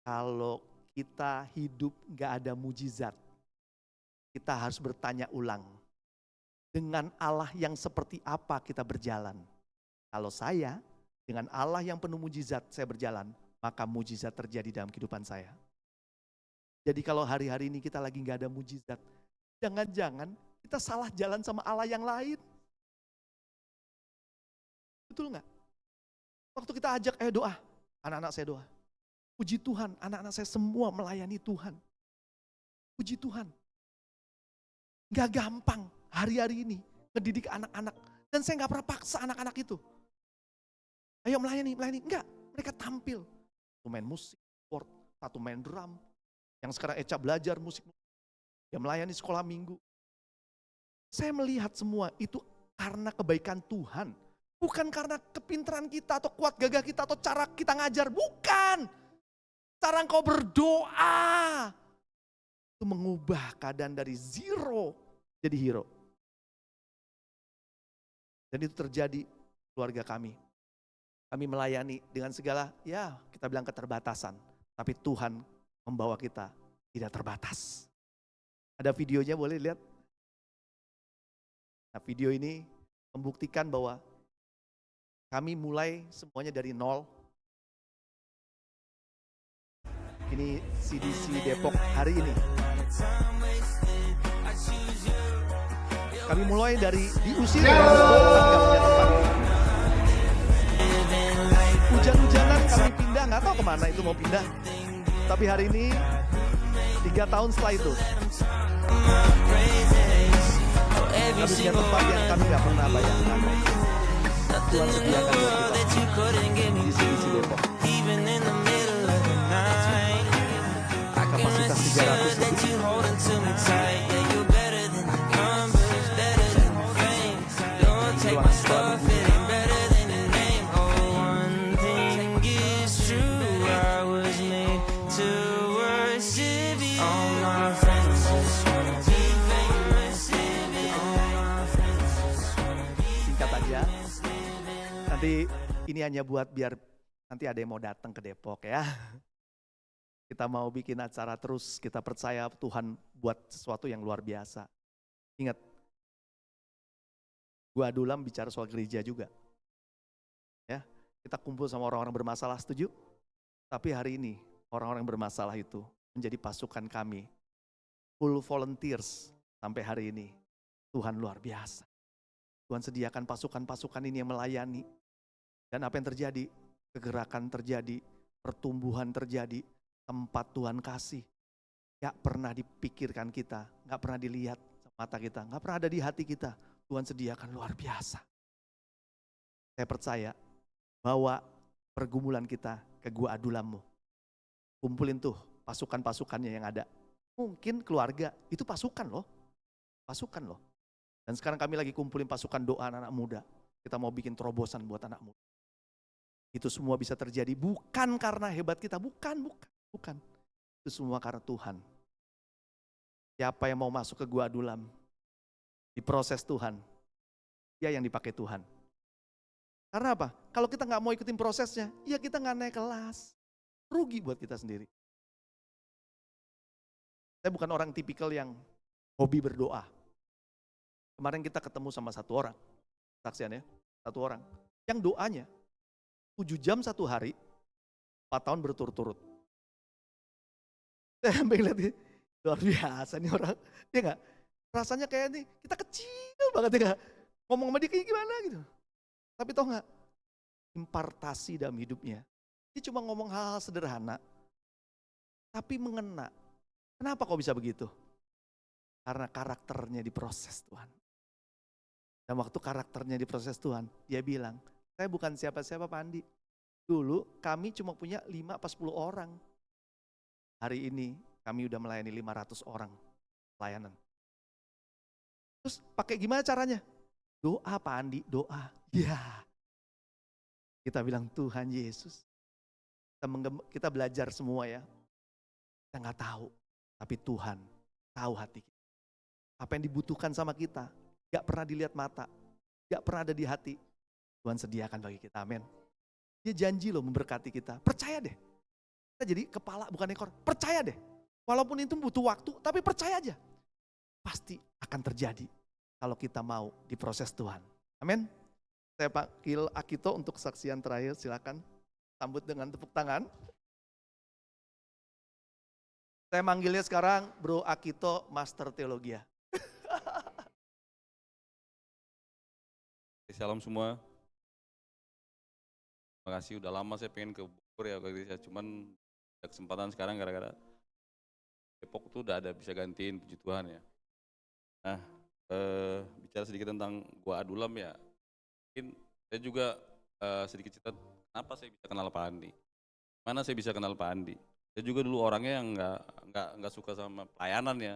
kalau kita hidup gak ada mujizat. Kita harus bertanya ulang. Dengan Allah yang seperti apa kita berjalan? Kalau saya dengan Allah yang penuh mujizat saya berjalan, maka mujizat terjadi dalam kehidupan saya. Jadi kalau hari-hari ini kita lagi gak ada mujizat, jangan-jangan kita salah jalan sama Allah yang lain. Betul gak? Waktu kita ajak, doa, anak-anak saya doa. Puji Tuhan, anak-anak saya semua melayani Tuhan. Puji Tuhan. Gak gampang hari-hari ini ngedidik anak-anak. Dan saya gak pernah paksa anak-anak itu. Ayo melayani. Enggak, mereka tampil. Satu main musik, sport, satu main drum. Yang sekarang Eca belajar musik. Dia melayani sekolah minggu. Saya melihat semua itu karena kebaikan Tuhan. Bukan karena kepintaran kita atau kuat gagah kita atau cara kita ngajar. Bukan. Cara engkau berdoa. Itu mengubah keadaan dari zero jadi hero. Dan itu terjadi keluarga kami. Kami melayani dengan segala, ya kita bilang keterbatasan. Tapi Tuhan membawa kita tidak terbatas. Ada videonya, boleh lihat. Nah, video ini membuktikan bahwa kami mulai semuanya dari nol. Ini CDC Depok hari ini. Kami mulai dari diusir ya, nggak punya tempat. Hujan-hujanan kami pindah, nggak tahu kemana itu mau pindah. Tapi hari ini 3 tahun setelah itu, kami punya tempat yang kami nggak pernah bayangkan. Tuhan sediakan buat kita di CDC Depok. Kapasitas 300 lebih. Ruang sekolah minggu. Singkat aja, nanti ini hanya buat biar nanti ada yang mau datang ke Depok ya. Kita mau bikin acara terus, kita percaya Tuhan buat sesuatu yang luar biasa. Ingat, gua Adulam bicara soal gereja juga. Ya, kita kumpul sama orang-orang bermasalah, setuju? Tapi hari ini orang-orang bermasalah itu menjadi pasukan kami. Full volunteers sampai hari ini. Tuhan luar biasa. Tuhan sediakan pasukan-pasukan ini yang melayani. Dan apa yang terjadi? Kegerakan terjadi, pertumbuhan terjadi. Tempat Tuhan kasih, gak pernah dipikirkan kita, gak pernah dilihat mata kita, gak pernah ada di hati kita. Tuhan sediakan luar biasa. Saya percaya bawa pergumulan kita ke Gua Adulammu. Kumpulin tuh pasukan-pasukannya yang ada. Mungkin keluarga, itu pasukan loh. Pasukan loh. Dan sekarang kami lagi kumpulin pasukan doa anak-anak muda. Kita mau bikin terobosan buat anak muda. Itu semua bisa terjadi bukan karena hebat kita, bukan. Itu semua karena Tuhan. Siapa yang mau masuk ke Gua Adulam, diproses Tuhan, dia yang dipakai Tuhan. Karena apa? Kalau kita nggak mau ikutin prosesnya, ya kita nggak naik kelas. Rugi buat kita sendiri. Saya bukan orang tipikal yang hobi berdoa. Kemarin kita ketemu sama satu orang, saksian ya, satu orang. Yang doanya 7 jam 1 hari, 4 tahun berturut-turut. Saya sampai ngeliat, luar biasa nih orang. Dia gak, rasanya kayak nih, kita kecil banget ya gak, ngomong sama dia kayak gimana gitu. Tapi tau gak, impartasi dalam hidupnya. Dia cuma ngomong hal-hal sederhana, tapi mengena. Kenapa kok bisa begitu? Karena karakternya diproses Tuhan. Dan waktu karakternya diproses Tuhan, dia bilang, saya bukan siapa-siapa Pak Andi. Dulu kami cuma punya 5-10 orang. Hari ini kami udah melayani 500 orang pelayanan. Terus pakai gimana caranya? Doa Pak Andi, doa. Ya. Kita bilang Tuhan Yesus. Kita belajar semua ya. Kita gak tahu, tapi Tuhan tahu hati kita. Apa yang dibutuhkan sama kita, gak pernah dilihat mata, gak pernah ada di hati. Tuhan sediakan bagi kita, amin. Dia janji loh memberkati kita, percaya deh. Kita jadi kepala bukan ekor. Percaya deh. Walaupun itu butuh waktu, tapi percaya aja. Pasti akan terjadi kalau kita mau diproses Tuhan. Amin. Saya panggil Akito untuk kesaksian terakhir, silakan. Sambut dengan tepuk tangan. Saya manggilnya sekarang Bro Akito Master Teologia. Shalom semua. Terima kasih, udah lama saya pengen ke Bogor ya, cuman ada kesempatan sekarang gara-gara Depok tuh udah ada bisa gantiin, puji Tuhan ya. Nah, bicara sedikit tentang gua Adulam ya, mungkin saya juga sedikit cerita kenapa saya bisa kenal Pak Andi. Mana saya bisa kenal Pak Andi? Saya juga dulu orangnya yang nggak suka sama pelayanan ya.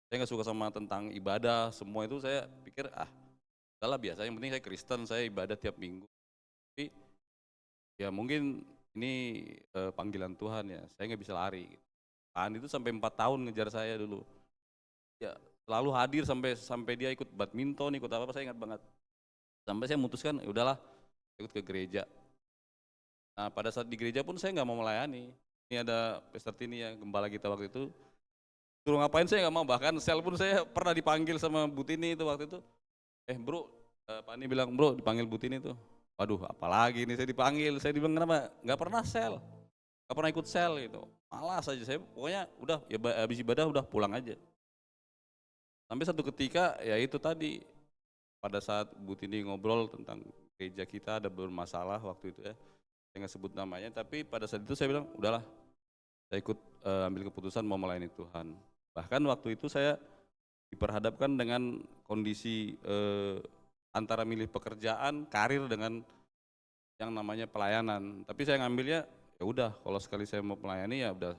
Saya nggak suka sama tentang ibadah, semua itu saya pikir udahlah biasa, yang penting saya Kristen, saya ibadah tiap minggu. Tapi ya mungkin ini panggilan Tuhan ya, saya nggak bisa lari. Pak Andi itu sampai 4 tahun ngejar saya dulu. Ya selalu hadir sampai dia ikut badminton, ikut apa saya ingat banget. Sampai saya memutuskan, ya udahlah ikut ke gereja. Nah pada saat di gereja pun saya nggak mau melayani. Ini ada Pastor Tini ya, gembala kita waktu itu. Suruh ngapain saya nggak mau, bahkan sel pun saya pernah dipanggil sama Bu Tini itu waktu itu. Bro, Pak Andi bilang, bro dipanggil Bu Tini tuh. Waduh apalagi nih saya dipanggil, saya dibilang kenapa? Nggak pernah sel, nggak pernah ikut sel gitu. Malas aja saya, pokoknya udah ya habis ibadah udah pulang aja. Sampai satu ketika ya itu tadi, pada saat Bu Tini ngobrol tentang gereja kita ada bermasalah waktu itu ya. Saya nggak sebut namanya, tapi pada saat itu saya bilang udahlah, saya ikut ambil keputusan mau melayani Tuhan. Bahkan waktu itu saya diperhadapkan dengan kondisi antara milih pekerjaan, karir dengan yang namanya pelayanan. Tapi saya ngambilnya ya udah, kalau sekali saya mau melayani ya udah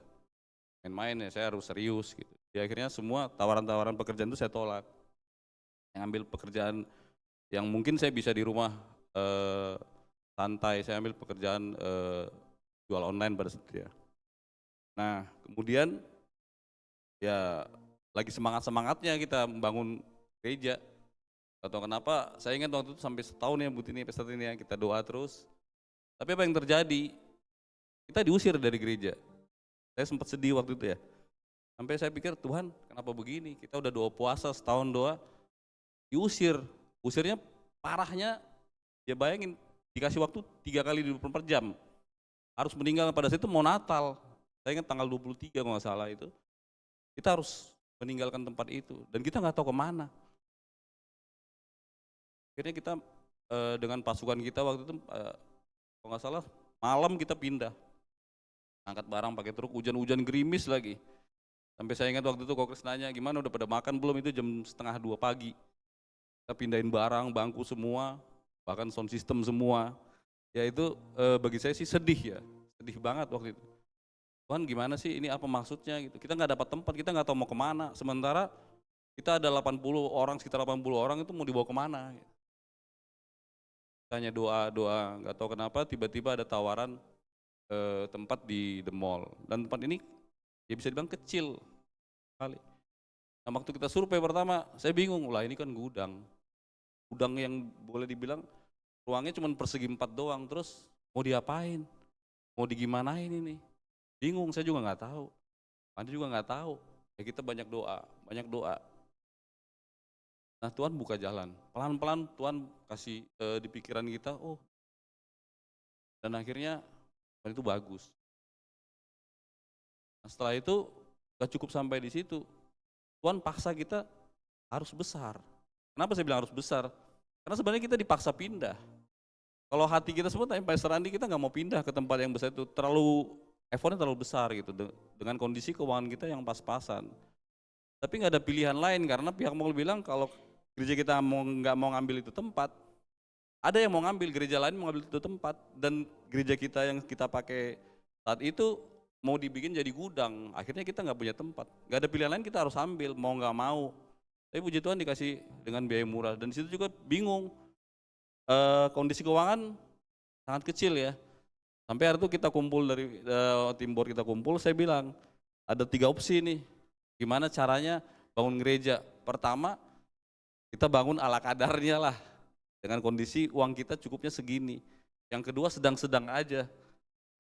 main-main ya, saya harus serius gitu. Di akhirnya semua tawaran-tawaran pekerjaan itu saya tolak. Yang ambil pekerjaan yang mungkin saya bisa di rumah santai, saya ambil pekerjaan jual online pada saat itu ya. Nah kemudian ya lagi semangat-semangatnya kita membangun gereja. Atau kenapa, saya ingat waktu itu sampai setahun ya Bu Tini, Pastor Tini ya, kita doa terus. Tapi apa yang terjadi? Kita diusir dari gereja. Saya sempat sedih waktu itu ya. Sampai saya pikir, Tuhan kenapa begini? Kita udah doa puasa, setahun doa, diusir. Usirnya parahnya, ya bayangin, dikasih waktu 3 kali 24 jam. Harus meninggal pada saat itu mau Natal. Saya ingat tanggal 23 kalau nggak salah itu. Kita harus meninggalkan tempat itu. Dan kita nggak tahu kemana. Akhirnya kita dengan pasukan kita waktu itu kalau nggak salah malam kita pindah, angkat barang pakai truk, hujan-hujan gerimis lagi. Sampai saya ingat waktu itu Kokres nanya gimana udah pada makan belum, itu jam 1:30 pagi. Kita pindahin barang, bangku semua, bahkan sound system semua. Ya itu bagi saya sih sedih ya, sedih banget waktu itu. Tuhan gimana sih ini, apa maksudnya gitu? Kita nggak dapat tempat, kita nggak tahu mau kemana. Sementara kita ada 80 orang, sekitar 80 orang itu mau dibawa kemana? Gitu. Tanya doa, nggak tahu kenapa tiba-tiba ada tawaran tempat di The Mall, dan tempat ini ya bisa dibilang kecil kali. Nah waktu kita survei pertama, saya bingung, lah ini kan gudang yang boleh dibilang ruangnya cuma persegi 4 doang, terus mau diapain, mau digimanain ini, bingung, saya juga nggak tahu, Anda juga nggak tahu. Ya kita banyak doa. Nah Tuhan buka jalan, pelan-pelan Tuhan kasih di pikiran kita, oh, dan akhirnya itu bagus. Nah, setelah itu gak cukup sampai di situ, Tuhan paksa kita harus besar. Kenapa saya bilang harus besar? Karena sebenarnya kita dipaksa pindah. Kalau hati kita semua, Pastor Andi, kita nggak mau pindah ke tempat yang besar itu, effortnya terlalu besar gitu, dengan kondisi keuangan kita yang pas-pasan. Tapi nggak ada pilihan lain, karena pihak mall bilang kalau gereja kita nggak mau ngambil itu tempat, ada yang mau ngambil, gereja lain mau ngambil itu tempat, dan gereja kita yang kita pakai saat itu mau dibikin jadi gudang. Akhirnya kita nggak punya tempat, nggak ada pilihan lain, kita harus ambil mau nggak mau. Tapi puji Tuhan dikasih dengan biaya murah, dan di situ juga bingung, kondisi keuangan sangat kecil ya. Sampai hari itu kita kumpul dari tim board, kita kumpul, saya bilang ada 3 opsi nih, gimana caranya bangun gereja. Pertama, kita bangun ala kadarnya lah, dengan kondisi uang kita cukupnya segini. Yang kedua sedang-sedang aja.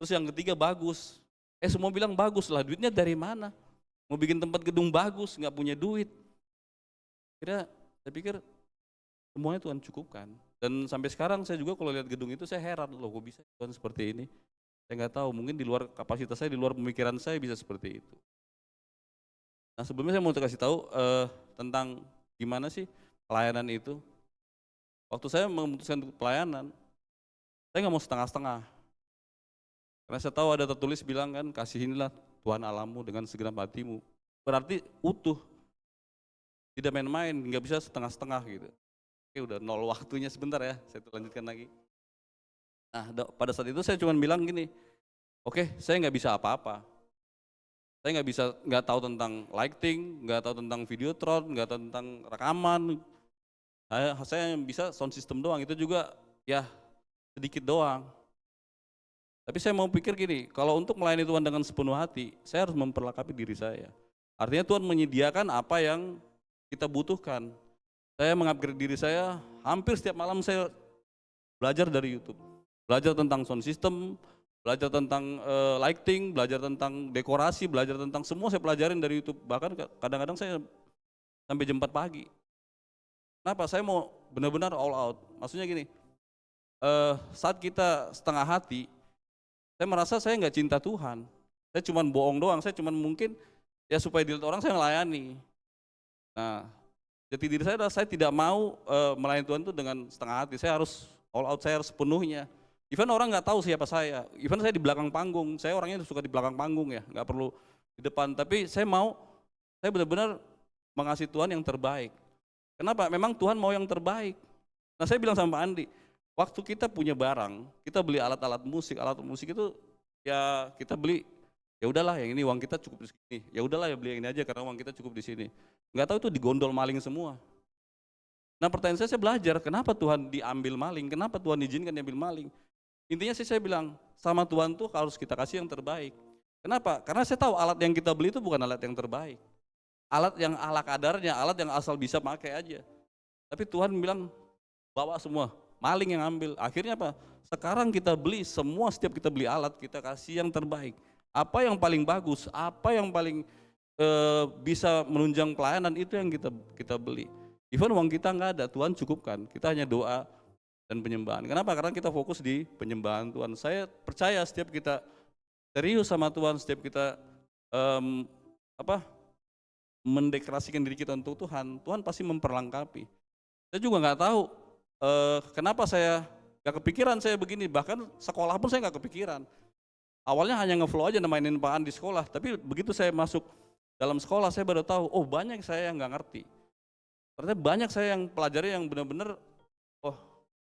Terus yang ketiga bagus, Semua bilang bagus lah, duitnya dari mana? Mau bikin tempat gedung bagus, nggak punya duit. Saya pikir semuanya Tuhan cukupkan. Dan sampai sekarang saya juga kalau lihat gedung itu saya heran, loh kok bisa Tuhan seperti ini. Saya nggak tahu, mungkin di luar kapasitas saya, di luar pemikiran saya bisa seperti itu. Nah sebelumnya saya mau kasih tahu tentang gimana sih pelayanan itu. Waktu saya memutuskan untuk pelayanan, saya nggak mau setengah-setengah. Karena saya tahu ada tertulis bilang kan, kasihinilah Tuhan Allahmu dengan segenap hatimu. Berarti utuh, tidak main-main, nggak bisa setengah-setengah gitu. Oke udah nol waktunya sebentar ya, saya lanjutkan lagi. Nah pada saat itu saya cuma bilang gini, oke saya nggak bisa apa-apa. Saya nggak tahu tentang lighting, nggak tahu tentang videotron, nggak tahu tentang rekaman. Saya yang bisa sound system doang, itu juga ya sedikit doang. Tapi saya mau pikir gini, kalau untuk melayani Tuhan dengan sepenuh hati, saya harus memperlengkapi diri saya. Artinya Tuhan menyediakan apa yang kita butuhkan. Saya mengupgrade diri saya, hampir setiap malam saya belajar dari YouTube. Belajar tentang sound system, belajar tentang lighting, belajar tentang dekorasi, belajar tentang semua saya pelajarin dari YouTube. Bahkan kadang-kadang saya sampai jam 4 pagi. Kenapa? Saya mau benar-benar all out. Maksudnya gini, saat kita setengah hati, saya merasa saya nggak cinta Tuhan. Saya cuma bohong doang, saya cuma mungkin ya supaya dilihat orang saya melayani. Nah, jati diri saya adalah saya tidak mau melayani Tuhan itu dengan setengah hati. Saya harus all out, saya harus sepenuhnya. Even orang nggak tahu siapa saya, even saya di belakang panggung, saya orangnya suka di belakang panggung ya, nggak perlu di depan. Tapi saya benar-benar mengasihi Tuhan yang terbaik. Kenapa? Memang Tuhan mau yang terbaik. Nah saya bilang sama Pak Andi, waktu kita punya barang, kita beli alat musik itu ya kita beli, ya udahlah yang ini uang kita cukup di sini, ya udahlah ya beli yang ini aja karena uang kita cukup di sini. Nggak tahu itu digondol maling semua. Nah pertanyaan saya belajar, kenapa Tuhan diambil maling, kenapa Tuhan izinkan diambil maling? Intinya sih saya bilang, sama Tuhan tuh harus kita kasih yang terbaik. Kenapa? Karena saya tahu alat yang kita beli itu bukan alat yang terbaik. Alat yang ala kadarnya, alat yang asal bisa pakai aja. Tapi Tuhan bilang, bawa semua, maling yang ambil. Akhirnya apa? Sekarang kita beli semua, setiap kita beli alat, kita kasih yang terbaik. Apa yang paling bagus, apa yang paling bisa menunjang pelayanan, itu yang kita beli. Even uang kita nggak ada, Tuhan cukupkan. Kita hanya doa dan penyembahan. Kenapa? Karena kita fokus di penyembahan Tuhan. Saya percaya setiap kita serius sama Tuhan, setiap kita mendeklarasikan diri kita untuk Tuhan, Tuhan pasti memperlengkapi. Saya juga nggak tahu kenapa saya nggak kepikiran saya begini. Bahkan sekolah pun saya nggak kepikiran. Awalnya hanya ngeflow aja mainin Pak An di sekolah. Tapi begitu saya masuk dalam sekolah, saya baru tahu, oh banyak saya yang nggak ngerti. Ternyata banyak saya yang pelajari yang benar-benar, oh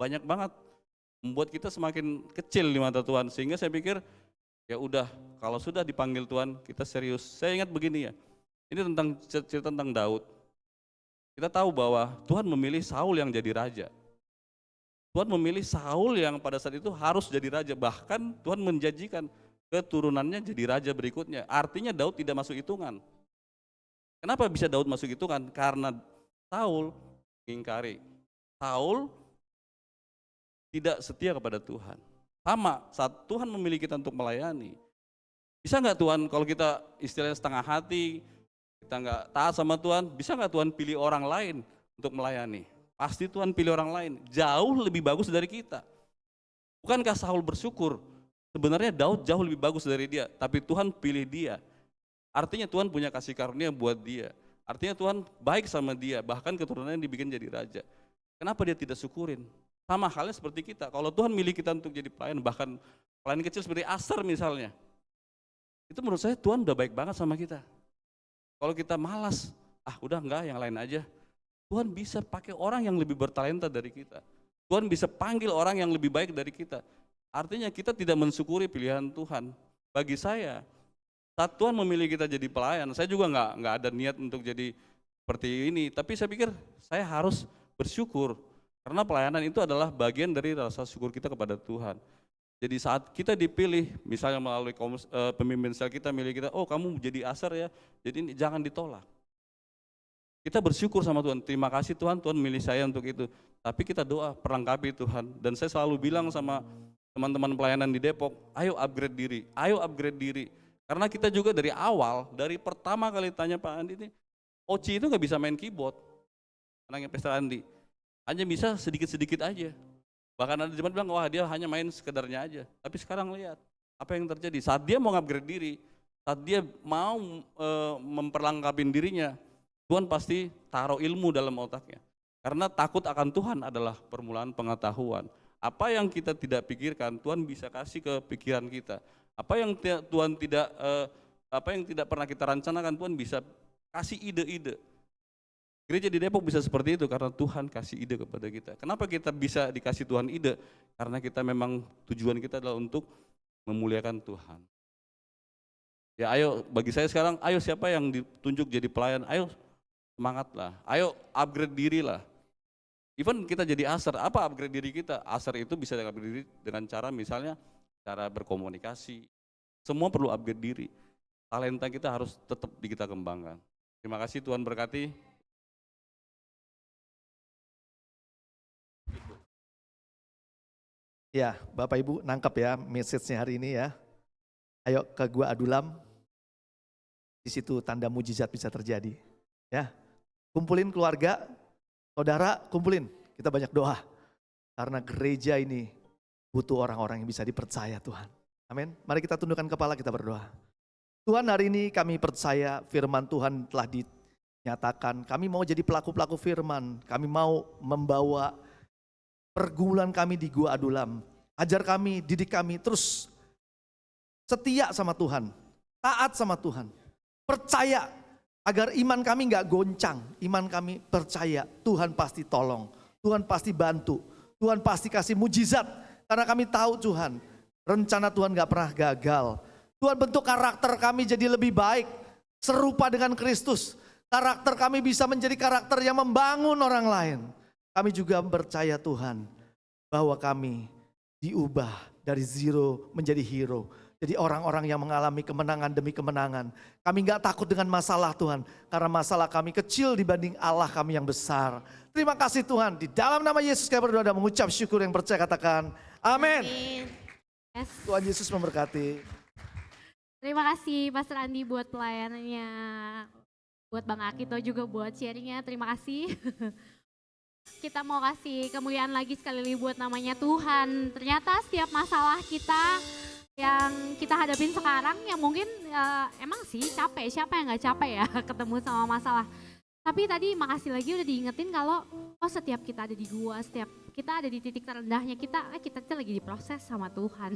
banyak banget, membuat kita semakin kecil di mata Tuhan. Sehingga saya pikir, ya udah, kalau sudah dipanggil Tuhan, kita serius. Saya ingat begini ya, ini tentang cerita tentang Daud. Kita tahu bahwa Tuhan memilih Saul yang jadi raja. Tuhan memilih Saul yang pada saat itu harus jadi raja. Bahkan Tuhan menjanjikan keturunannya jadi raja berikutnya. Artinya Daud tidak masuk hitungan. Kenapa bisa Daud masuk hitungan? Karena Saul mengingkari. Saul tidak setia kepada Tuhan. Sama saat Tuhan memilih kita untuk melayani. Bisa nggak Tuhan kalau kita istilahnya setengah hati, kita nggak taat sama Tuhan, bisa nggak Tuhan pilih orang lain untuk melayani? Pasti Tuhan pilih orang lain, jauh lebih bagus dari kita. Bukankah Saul bersyukur? Sebenarnya Daud jauh lebih bagus dari dia, tapi Tuhan pilih dia. Artinya Tuhan punya kasih karunia buat dia. Artinya Tuhan baik sama dia, bahkan keturunannya dibikin jadi raja. Kenapa dia tidak syukurin? Sama halnya seperti kita, kalau Tuhan milih kita untuk jadi pelayan, bahkan pelayan kecil seperti Aser misalnya, itu menurut saya Tuhan udah baik banget sama kita. Kalau kita malas, udah enggak yang lain aja, Tuhan bisa pakai orang yang lebih bertalenta dari kita. Tuhan bisa panggil orang yang lebih baik dari kita. Artinya kita tidak mensyukuri pilihan Tuhan. Bagi saya, saat Tuhan memilih kita jadi pelayan, saya juga enggak ada niat untuk jadi seperti ini, tapi saya pikir saya harus bersyukur. Karena pelayanan itu adalah bagian dari rasa syukur kita kepada Tuhan. Jadi saat kita dipilih, misalnya melalui pemimpin sel kita milih kita, oh kamu jadi Aser ya, jadi ini jangan ditolak. Kita bersyukur sama Tuhan, terima kasih Tuhan, Tuhan milih saya untuk itu. Tapi kita doa, perlengkapi Tuhan. Dan saya selalu bilang sama teman-teman pelayanan di Depok, ayo upgrade diri, ayo upgrade diri. Karena kita juga dari awal, dari pertama kali tanya Pak Andi ini, Oci itu nggak bisa main keyboard, anaknya Pastor Andi, hanya bisa sedikit-sedikit aja. Bahkan ada zaman bilang, wah dia hanya main sekedarnya aja. Tapi sekarang lihat, apa yang terjadi? Saat dia mau upgrade diri, saat dia mau memperlengkapi dirinya, Tuhan pasti taruh ilmu dalam otaknya. Karena takut akan Tuhan adalah permulaan pengetahuan. Apa yang kita tidak pikirkan, Tuhan bisa kasih ke pikiran kita. Apa yang Tuhan tidak, apa yang tidak pernah kita rencanakan, Tuhan bisa kasih ide-ide. Gereja di Depok bisa seperti itu karena Tuhan kasih ide kepada kita. Kenapa kita bisa dikasih Tuhan ide? Karena kita memang tujuan kita adalah untuk memuliakan Tuhan. Ya ayo, bagi saya sekarang, ayo siapa yang ditunjuk jadi pelayan, ayo semangatlah, ayo upgrade diri lah. Even kita jadi aser, apa upgrade diri kita? Aser itu bisa upgrade diri dengan cara misalnya cara berkomunikasi. Semua perlu upgrade diri. Talenta kita harus tetap kita kembangkan. Terima kasih, Tuhan berkati. Ya, Bapak Ibu nangkep ya message-nya hari ini ya. Ayo ke Gua Adulam. Di situ tanda mujizat bisa terjadi. Ya. Kumpulin keluarga, saudara, kumpulin. Kita banyak doa. Karena gereja ini butuh orang-orang yang bisa dipercaya Tuhan. Amin. Mari kita tundukkan kepala, kita berdoa. Tuhan, hari ini kami percaya firman Tuhan telah dinyatakan. Kami mau jadi pelaku-pelaku firman. Kami mau membawa pergumulan kami di Gua Adulam. Ajar kami, didik kami terus setia sama Tuhan. Taat sama Tuhan. Percaya agar iman kami gak goncang. Iman kami percaya Tuhan pasti tolong. Tuhan pasti bantu. Tuhan pasti kasih mujizat. Karena kami tahu Tuhan, rencana Tuhan gak pernah gagal. Tuhan bentuk karakter kami jadi lebih baik. Serupa dengan Kristus. Karakter kami bisa menjadi karakter yang membangun orang lain. Kami juga percaya Tuhan, bahwa kami diubah dari zero menjadi hero. Jadi orang-orang yang mengalami kemenangan demi kemenangan. Kami gak takut dengan masalah Tuhan. Karena masalah kami kecil dibanding Allah kami yang besar. Terima kasih Tuhan. Di dalam nama Yesus kami berdoa dan mengucap syukur, yang percaya katakan amin. Yes. Tuhan Yesus memberkati. Terima kasih Pastor Andi buat pelayanannya. Buat Bang Akito juga buat sharingnya. Terima kasih. Kita mau kasih kemuliaan lagi sekali lagi buat namanya Tuhan. Ternyata setiap masalah kita yang kita hadapin sekarang, yang mungkin emang sih capek, siapa yang gak capek ya ketemu sama masalah. Tapi tadi makasih lagi udah diingetin kalau setiap kita ada di gua, setiap kita ada di titik terendahnya kita tuh lagi diproses sama Tuhan.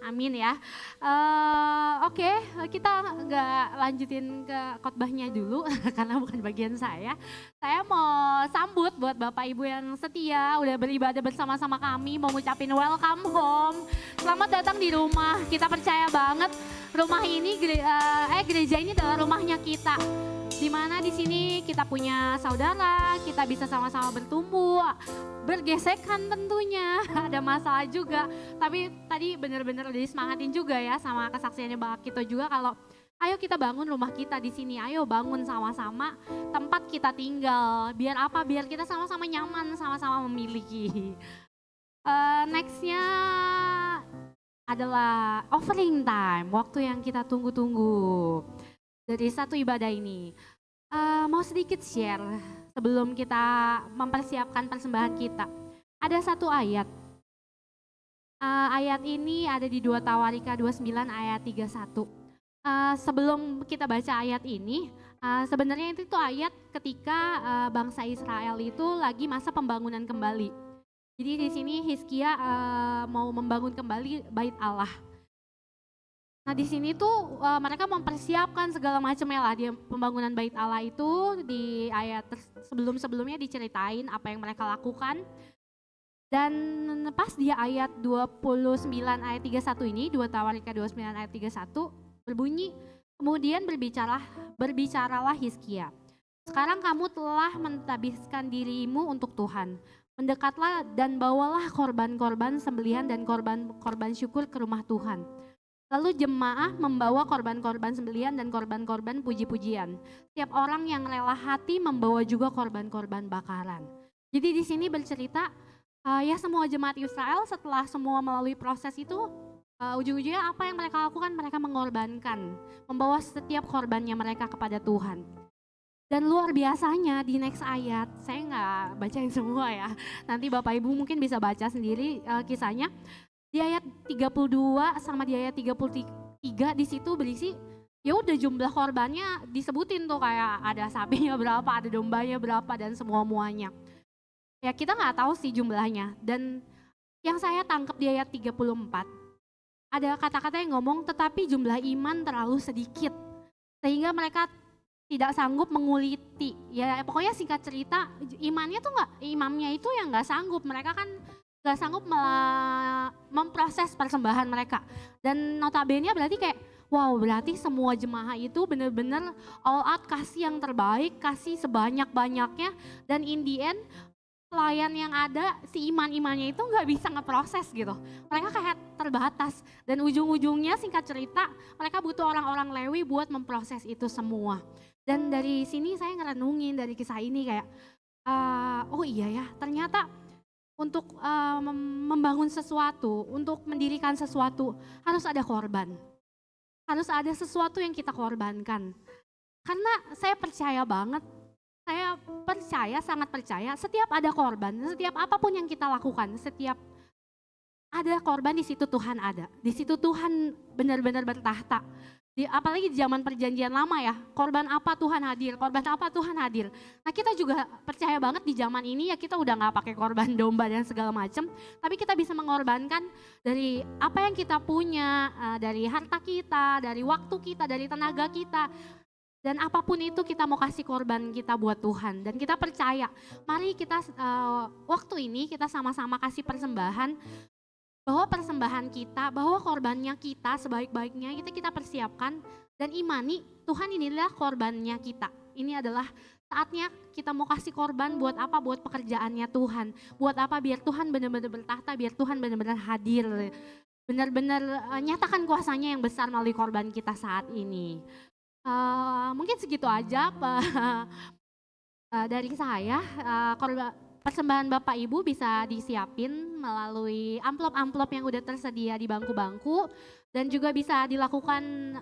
Amin ya. Oke, kita nggak lanjutin ke khotbahnya dulu karena bukan bagian saya. Saya mau sambut buat Bapak Ibu yang setia udah beribadah bersama-sama kami, mau ngucapin welcome home. Selamat datang di rumah. Kita percaya banget rumah ini gereja ini adalah rumahnya kita. Di mana di sini kita punya saudara, kita bisa sama-sama bertumbuh, bergesekan tentunya, ada masalah juga. Tapi tadi benar-benar udah disemangatin juga ya sama kesaksiannya Bang Akito juga kalau ayo kita bangun rumah kita di sini, ayo bangun sama-sama tempat kita tinggal. Biar apa? Biar kita sama-sama nyaman, sama-sama memiliki. Nextnya adalah offering time, waktu yang kita tunggu-tunggu dari satu ibadah ini. Mau sedikit share sebelum kita mempersiapkan persembahan kita. Ada satu ayat. Ayat ini ada di 2 Tawarikha 29 ayat 31. Sebelum kita baca ayat ini, sebenarnya itu ayat ketika bangsa Israel itu lagi masa pembangunan kembali. Jadi di sini Hizkia mau membangun kembali bait Allah. Nah di sini tuh mereka mempersiapkan segala macamnya lah di pembangunan bait Allah itu. Di ayat sebelum-sebelumnya diceritain apa yang mereka lakukan. Dan pas di ayat 29 ayat 31 ini, 2 Tawarikha 29 ayat 31 berbunyi, kemudian berbicaralah Hizkia. Sekarang kamu telah mentadbirkan dirimu untuk Tuhan. Mendekatlah dan bawalah korban-korban sembelihan dan korban-korban syukur ke rumah Tuhan. Lalu jemaah membawa korban-korban sembelihan dan korban-korban puji-pujian. Setiap orang yang rela hati membawa juga korban-korban bakaran. Jadi di sini bercerita ya semua jemaat Israel setelah semua melalui proses itu ujung-ujungnya apa yang mereka lakukan? Mereka mengorbankan, membawa setiap korbannya mereka kepada Tuhan. Dan luar biasanya di next ayat, saya nggak bacain semua ya, nanti Bapak Ibu mungkin bisa baca sendiri kisahnya. Di ayat 32 sama di ayat 33 di situ berisi, ya udah jumlah korbannya disebutin tuh, kayak ada sapinya berapa, ada dombanya berapa, dan semua-muanya. Ya kita nggak tahu sih jumlahnya. Dan yang saya tangkap di ayat 34, ada kata-kata yang ngomong, tetapi jumlah iman terlalu sedikit sehingga mereka tidak sanggup menguliti. Ya pokoknya singkat cerita, imamnya itu yang nggak sanggup. Mereka kan nggak sanggup memproses persembahan mereka. Dan notabene berarti kayak, wow, berarti semua jemaah itu benar-benar all out, kasih yang terbaik, kasih sebanyak-banyaknya. Dan in the end, pelayan yang ada, si iman-imannya itu nggak bisa ngeproses gitu. Mereka kayak terbatas. Dan ujung-ujungnya singkat cerita, mereka butuh orang-orang Lewi buat memproses itu semua. Dan dari sini saya ngerenungin dari kisah ini kayak, oh iya ya, ternyata untuk membangun sesuatu, untuk mendirikan sesuatu harus ada korban. Harus ada sesuatu yang kita korbankan. Karena saya percaya banget, sangat percaya setiap ada korban, setiap apapun yang kita lakukan, setiap ada korban di situ Tuhan ada. Di situ Tuhan benar-benar bertahta. Apalagi di zaman perjanjian lama ya, korban apa Tuhan hadir, korban apa Tuhan hadir. Nah kita juga percaya banget di zaman ini ya, kita udah gak pakai korban domba dan segala macam, tapi kita bisa mengorbankan dari apa yang kita punya, dari harta kita, dari waktu kita, dari tenaga kita. Dan apapun itu kita mau kasih korban kita buat Tuhan. Dan kita percaya, mari kita waktu ini kita sama-sama kasih persembahan, bahwa persembahan kita, bahwa korbannya kita sebaik-baiknya kita persiapkan dan imani Tuhan inilah korbannya kita. Ini adalah saatnya kita mau kasih korban buat apa? Buat pekerjaannya Tuhan. Buat apa? Biar Tuhan benar-benar bertahta, biar Tuhan benar-benar hadir. Benar-benar nyatakan kuasanya yang besar melalui korban kita saat ini. Mungkin segitu aja dari saya. Persembahan Bapak Ibu bisa disiapin melalui amplop-amplop yang udah tersedia di bangku-bangku, dan juga bisa dilakukan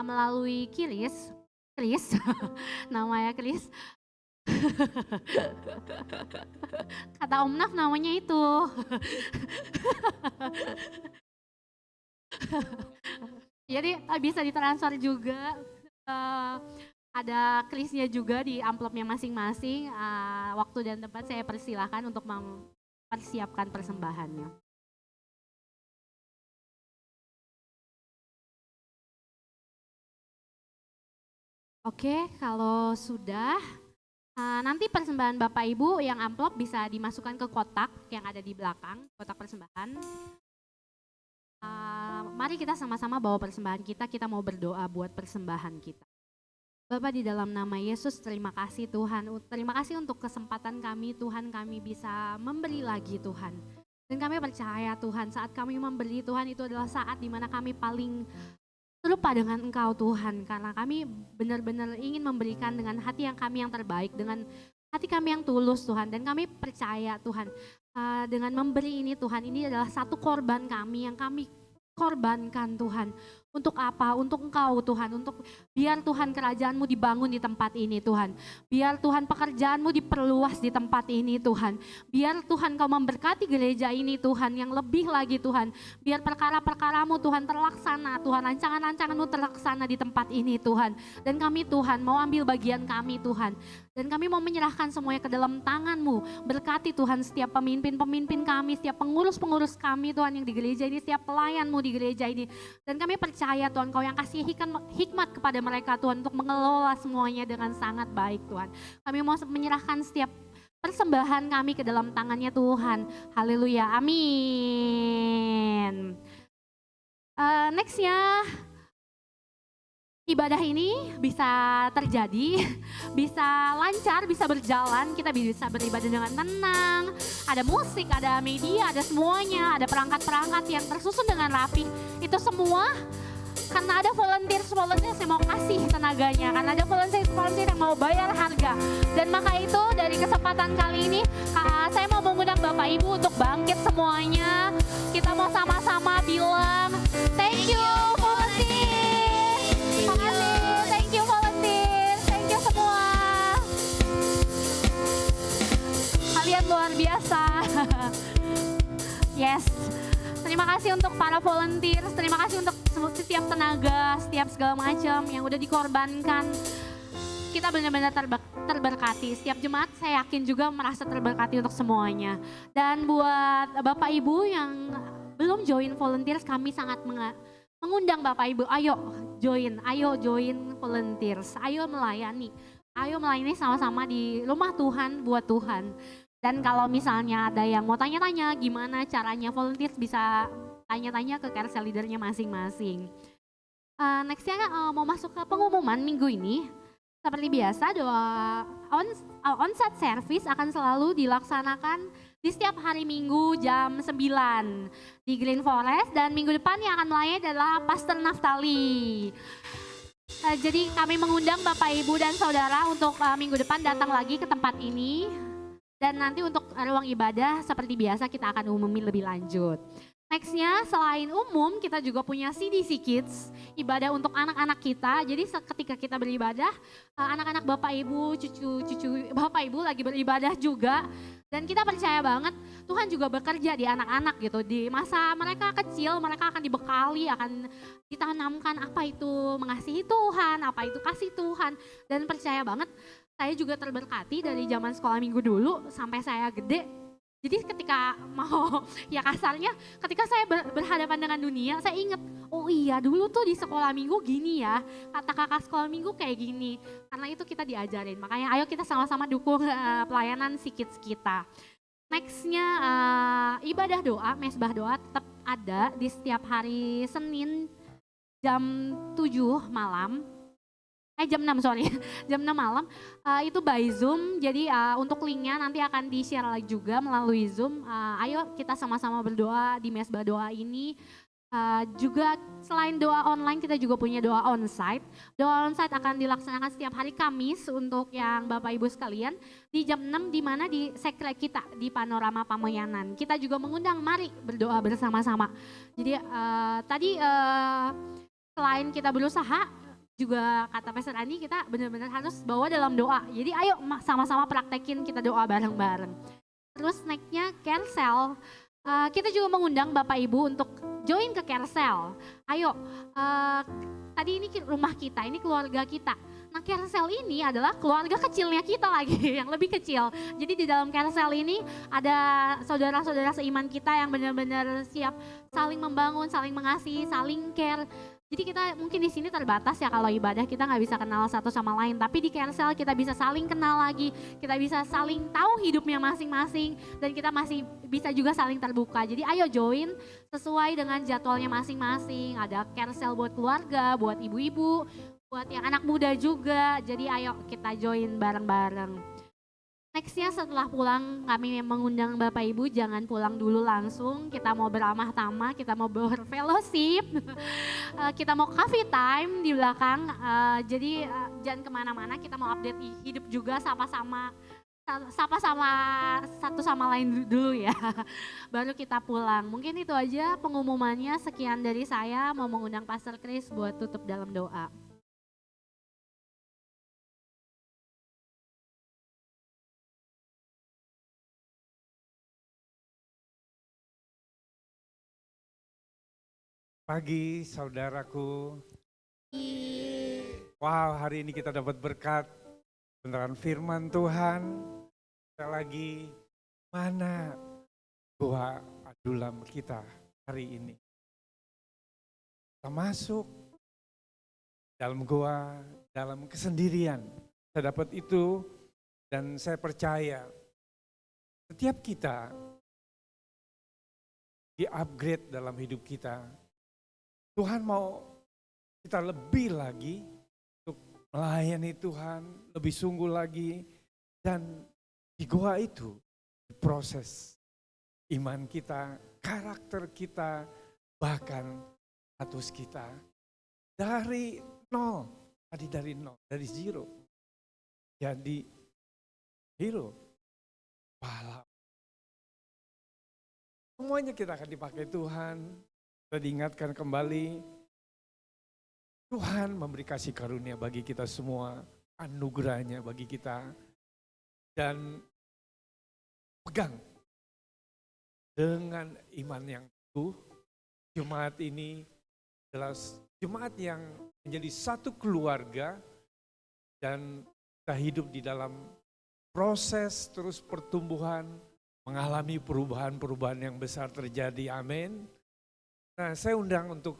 melalui Kris, namanya Kris. Kata Om Naf namanya itu. Jadi bisa ditransfer juga. Ada krisnya juga di amplopnya masing-masing. Waktu dan tempat saya persilahkan untuk mempersiapkan persembahannya. Oke, kalau sudah, nanti persembahan Bapak Ibu yang amplop bisa dimasukkan ke kotak yang ada di belakang, kotak persembahan. Mari kita sama-sama bawa persembahan kita mau berdoa buat persembahan kita. Bapak, di dalam nama Yesus, terima kasih Tuhan. Terima kasih untuk kesempatan kami Tuhan, kami bisa memberi lagi Tuhan. Dan kami percaya Tuhan, saat kami memberi Tuhan itu adalah saat dimana kami paling serupa dengan Engkau Tuhan. Karena kami benar-benar ingin memberikan dengan hati yang kami yang terbaik, dengan hati kami yang tulus Tuhan. Dan kami percaya Tuhan, dengan memberi ini Tuhan, ini adalah satu korban kami yang kami korbankan Tuhan. Untuk apa? Untuk Engkau Tuhan, untuk biar Tuhan kerajaan-Mu dibangun di tempat ini Tuhan. Biar Tuhan pekerjaan-Mu diperluas di tempat ini Tuhan. Biar Tuhan Kau memberkati gereja ini Tuhan yang lebih lagi Tuhan. Biar perkara-perkara-Mu Tuhan terlaksana Tuhan, rancangan-rancangan-Mu terlaksana di tempat ini Tuhan. Dan kami Tuhan mau ambil bagian kami Tuhan. Dan kami mau menyerahkan semuanya ke dalam tangan-Mu. Berkati Tuhan setiap pemimpin-pemimpin kami, setiap pengurus-pengurus kami Tuhan yang di gereja ini, setiap pelayan-Mu di gereja ini. Dan kami percaya Tuhan Kau yang kasih hikmat kepada mereka Tuhan untuk mengelola semuanya dengan sangat baik Tuhan. Kami mau menyerahkan setiap persembahan kami ke dalam tangannya Tuhan. Haleluya, amin. Nextnya, ibadah ini bisa terjadi, bisa lancar, bisa berjalan, kita bisa beribadah dengan tenang, ada musik, ada media, ada semuanya, ada perangkat-perangkat yang tersusun dengan rapi. Itu semua karena ada volunteer yang mau kasih tenaganya, karena ada volunteer yang mau bayar harga. Dan maka itu dari kesempatan kali ini saya mau mengundang Bapak Ibu untuk bangkit semuanya. Kita mau sama-sama bilang, Thank you volunteer. Makasih. Thank you volunteer. Thank you semua. Kalian luar biasa. Yes. Terima kasih untuk para volunteer. Terima kasih untuk setiap tenaga, setiap segala macam yang udah dikorbankan. Kita benar-benar terberkati. Setiap jemaat saya yakin juga merasa terberkati untuk semuanya. Dan buat Bapak Ibu yang belum join volunteers, kami sangat mengundang Bapak Ibu, ayo join volunteers, ayo melayani sama-sama di rumah Tuhan buat Tuhan. Dan kalau misalnya ada yang mau tanya-tanya gimana caranya volunteers, bisa tanya-tanya ke carousel leadernya masing-masing. Nextnya mau masuk ke pengumuman minggu ini. Seperti biasa, doa onsite service akan selalu dilaksanakan di setiap hari Minggu jam 9 di Green Forest, dan minggu depan yang akan melayani adalah Pastor Naftali. Jadi kami mengundang Bapak Ibu dan Saudara untuk minggu depan datang lagi ke tempat ini, dan nanti untuk ruang ibadah seperti biasa kita akan umumin lebih lanjut. Nextnya, selain umum, kita juga punya CDC Kids, ibadah untuk anak-anak kita. Jadi ketika kita beribadah, anak-anak Bapak Ibu, cucu Bapak Ibu lagi beribadah juga. Dan kita percaya banget Tuhan juga bekerja di anak-anak gitu. Di masa mereka kecil, mereka akan dibekali, akan ditanamkan apa itu mengasihi Tuhan, apa itu kasih Tuhan. Dan percaya banget, saya juga terberkati dari zaman sekolah minggu dulu sampai saya gede. Jadi ketika mau, ya kasarnya ketika saya berhadapan dengan dunia, saya ingat, oh iya dulu tuh di sekolah minggu gini ya, kata kakak sekolah minggu kayak gini. Karena itu kita diajarin, makanya ayo kita sama-sama dukung pelayanan si kids kita. Nextnya ibadah doa, mesbah doa tetap ada di setiap hari Senin jam 7 malam. Jam 6 sorry, jam 6 malam itu by Zoom, jadi untuk linknya nanti akan di-share lagi juga melalui Zoom. Ayo kita sama-sama berdoa di mesbah doa ini. Juga selain doa online kita juga punya doa onsite. Doa onsite akan dilaksanakan setiap hari Kamis untuk yang Bapak Ibu sekalian di jam 6 di mana di sekre kita di Panorama Pamoyanan. Kita juga mengundang mari berdoa bersama-sama. Jadi tadi selain kita berusaha, juga kata Pastor Andi, kita benar-benar harus bawa dalam doa. Jadi ayo sama-sama praktekin kita doa bareng-bareng. Terus nextnya carousel. Kita juga mengundang Bapak Ibu untuk join ke carousel. Ayo, tadi ini rumah kita, ini keluarga kita. Nah carousel ini adalah keluarga kecilnya kita lagi, yang lebih kecil. Jadi di dalam carousel ini ada saudara-saudara seiman kita yang benar-benar siap saling membangun, saling mengasihi, saling care. Jadi kita mungkin di sini terbatas ya, kalau ibadah kita nggak bisa kenal satu sama lain. Tapi di carousel kita bisa saling kenal lagi, kita bisa saling tahu hidupnya masing-masing, dan kita masih bisa juga saling terbuka. Jadi ayo join sesuai dengan jadwalnya masing-masing. Ada carousel buat keluarga, buat ibu-ibu, buat yang anak muda juga. Jadi ayo kita join bareng-bareng. Nextnya setelah pulang kami mengundang Bapak Ibu jangan pulang dulu langsung, kita mau beramah tamah, kita mau berfellowship, kita mau coffee time di belakang. Jadi jangan kemana-mana, kita mau update hidup juga, sapa-sama satu sama lain dulu ya, baru kita pulang. Mungkin itu aja pengumumannya, sekian dari saya, mau mengundang Pastor Chris buat tutup dalam doa. Pagi saudaraku. Wow, hari ini kita dapat berkat beneran firman Tuhan. Kita lagi mana gua adulam kita hari ini. Kita masuk dalam gua, dalam kesendirian. Saya dapat itu dan saya percaya setiap kita di-upgrade dalam hidup kita. Tuhan mau kita lebih lagi untuk melayani Tuhan, lebih sungguh lagi. Dan di gua itu proses iman kita, karakter kita, bahkan status kita. Dari nol, dari nol, dari zero. Jadi hero, pahlawan. Semuanya kita akan dipakai Tuhan. Kita diingatkan kembali, Tuhan memberi kasih karunia bagi kita semua, anugerahnya bagi kita. Dan pegang dengan iman yang teguh, jemaat ini adalah jemaat yang menjadi satu keluarga dan kita hidup di dalam proses terus pertumbuhan, mengalami perubahan-perubahan yang besar terjadi, amin. Nah, saya undang untuk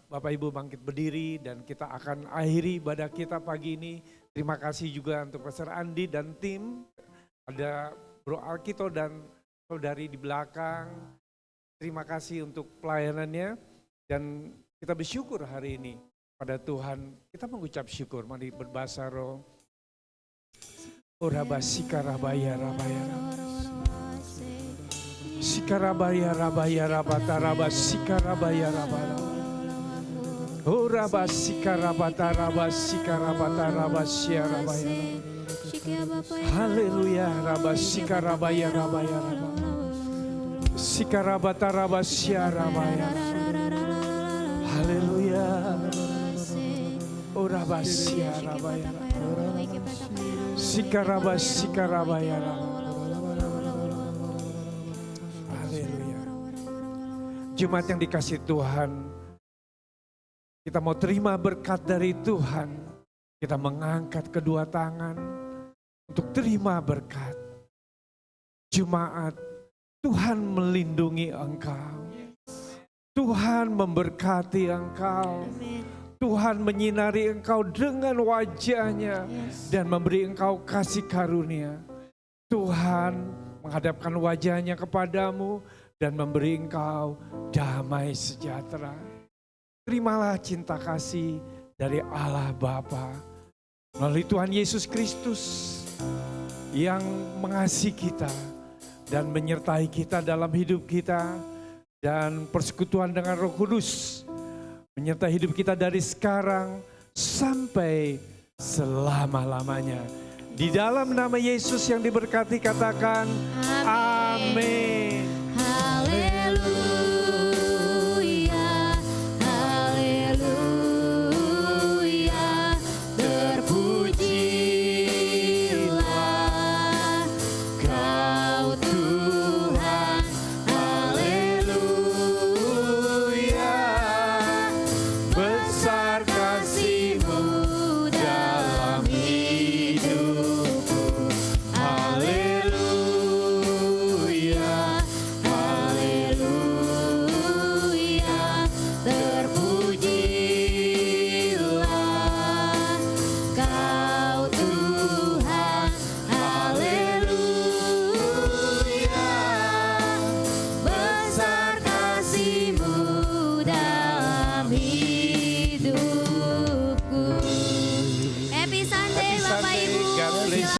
Bapak Ibu bangkit berdiri dan kita akan akhiri ibadah kita pagi ini. Terima kasih juga untuk Pastor Andi dan tim, ada Bro Alkito dan saudari di belakang. Terima kasih untuk pelayanannya dan kita bersyukur hari ini pada Tuhan. Kita mengucap syukur, mari berbahasa roh. Ora basika rabaya rabaya sikarabaya rabaya rabata rabasika rabaya rabaya ora basika rabata rabasika rabata rabasya rabaya. Haleluya rabasika rabaya rabaya rabaya sikarabata rabasya rabaya. Haleluya ora basya rabaya sikarabaya. Haleluya. Jemaat yang dikasih Tuhan, kita mau terima berkat dari Tuhan. Kita mengangkat kedua tangan untuk terima berkat. Jemaat, Tuhan melindungi engkau. Tuhan memberkati engkau. Tuhan menyinari engkau dengan wajahnya dan memberi engkau kasih karunia. Tuhan menghadapkan wajahnya kepadamu dan memberi engkau damai sejahtera. Terimalah cinta kasih dari Allah Bapa melalui Tuhan Yesus Kristus yang mengasihi kita dan menyertai kita dalam hidup kita, dan persekutuan dengan Roh Kudus menyertai hidup kita dari sekarang sampai selama-lamanya. Di dalam nama Yesus yang diberkati katakan amin.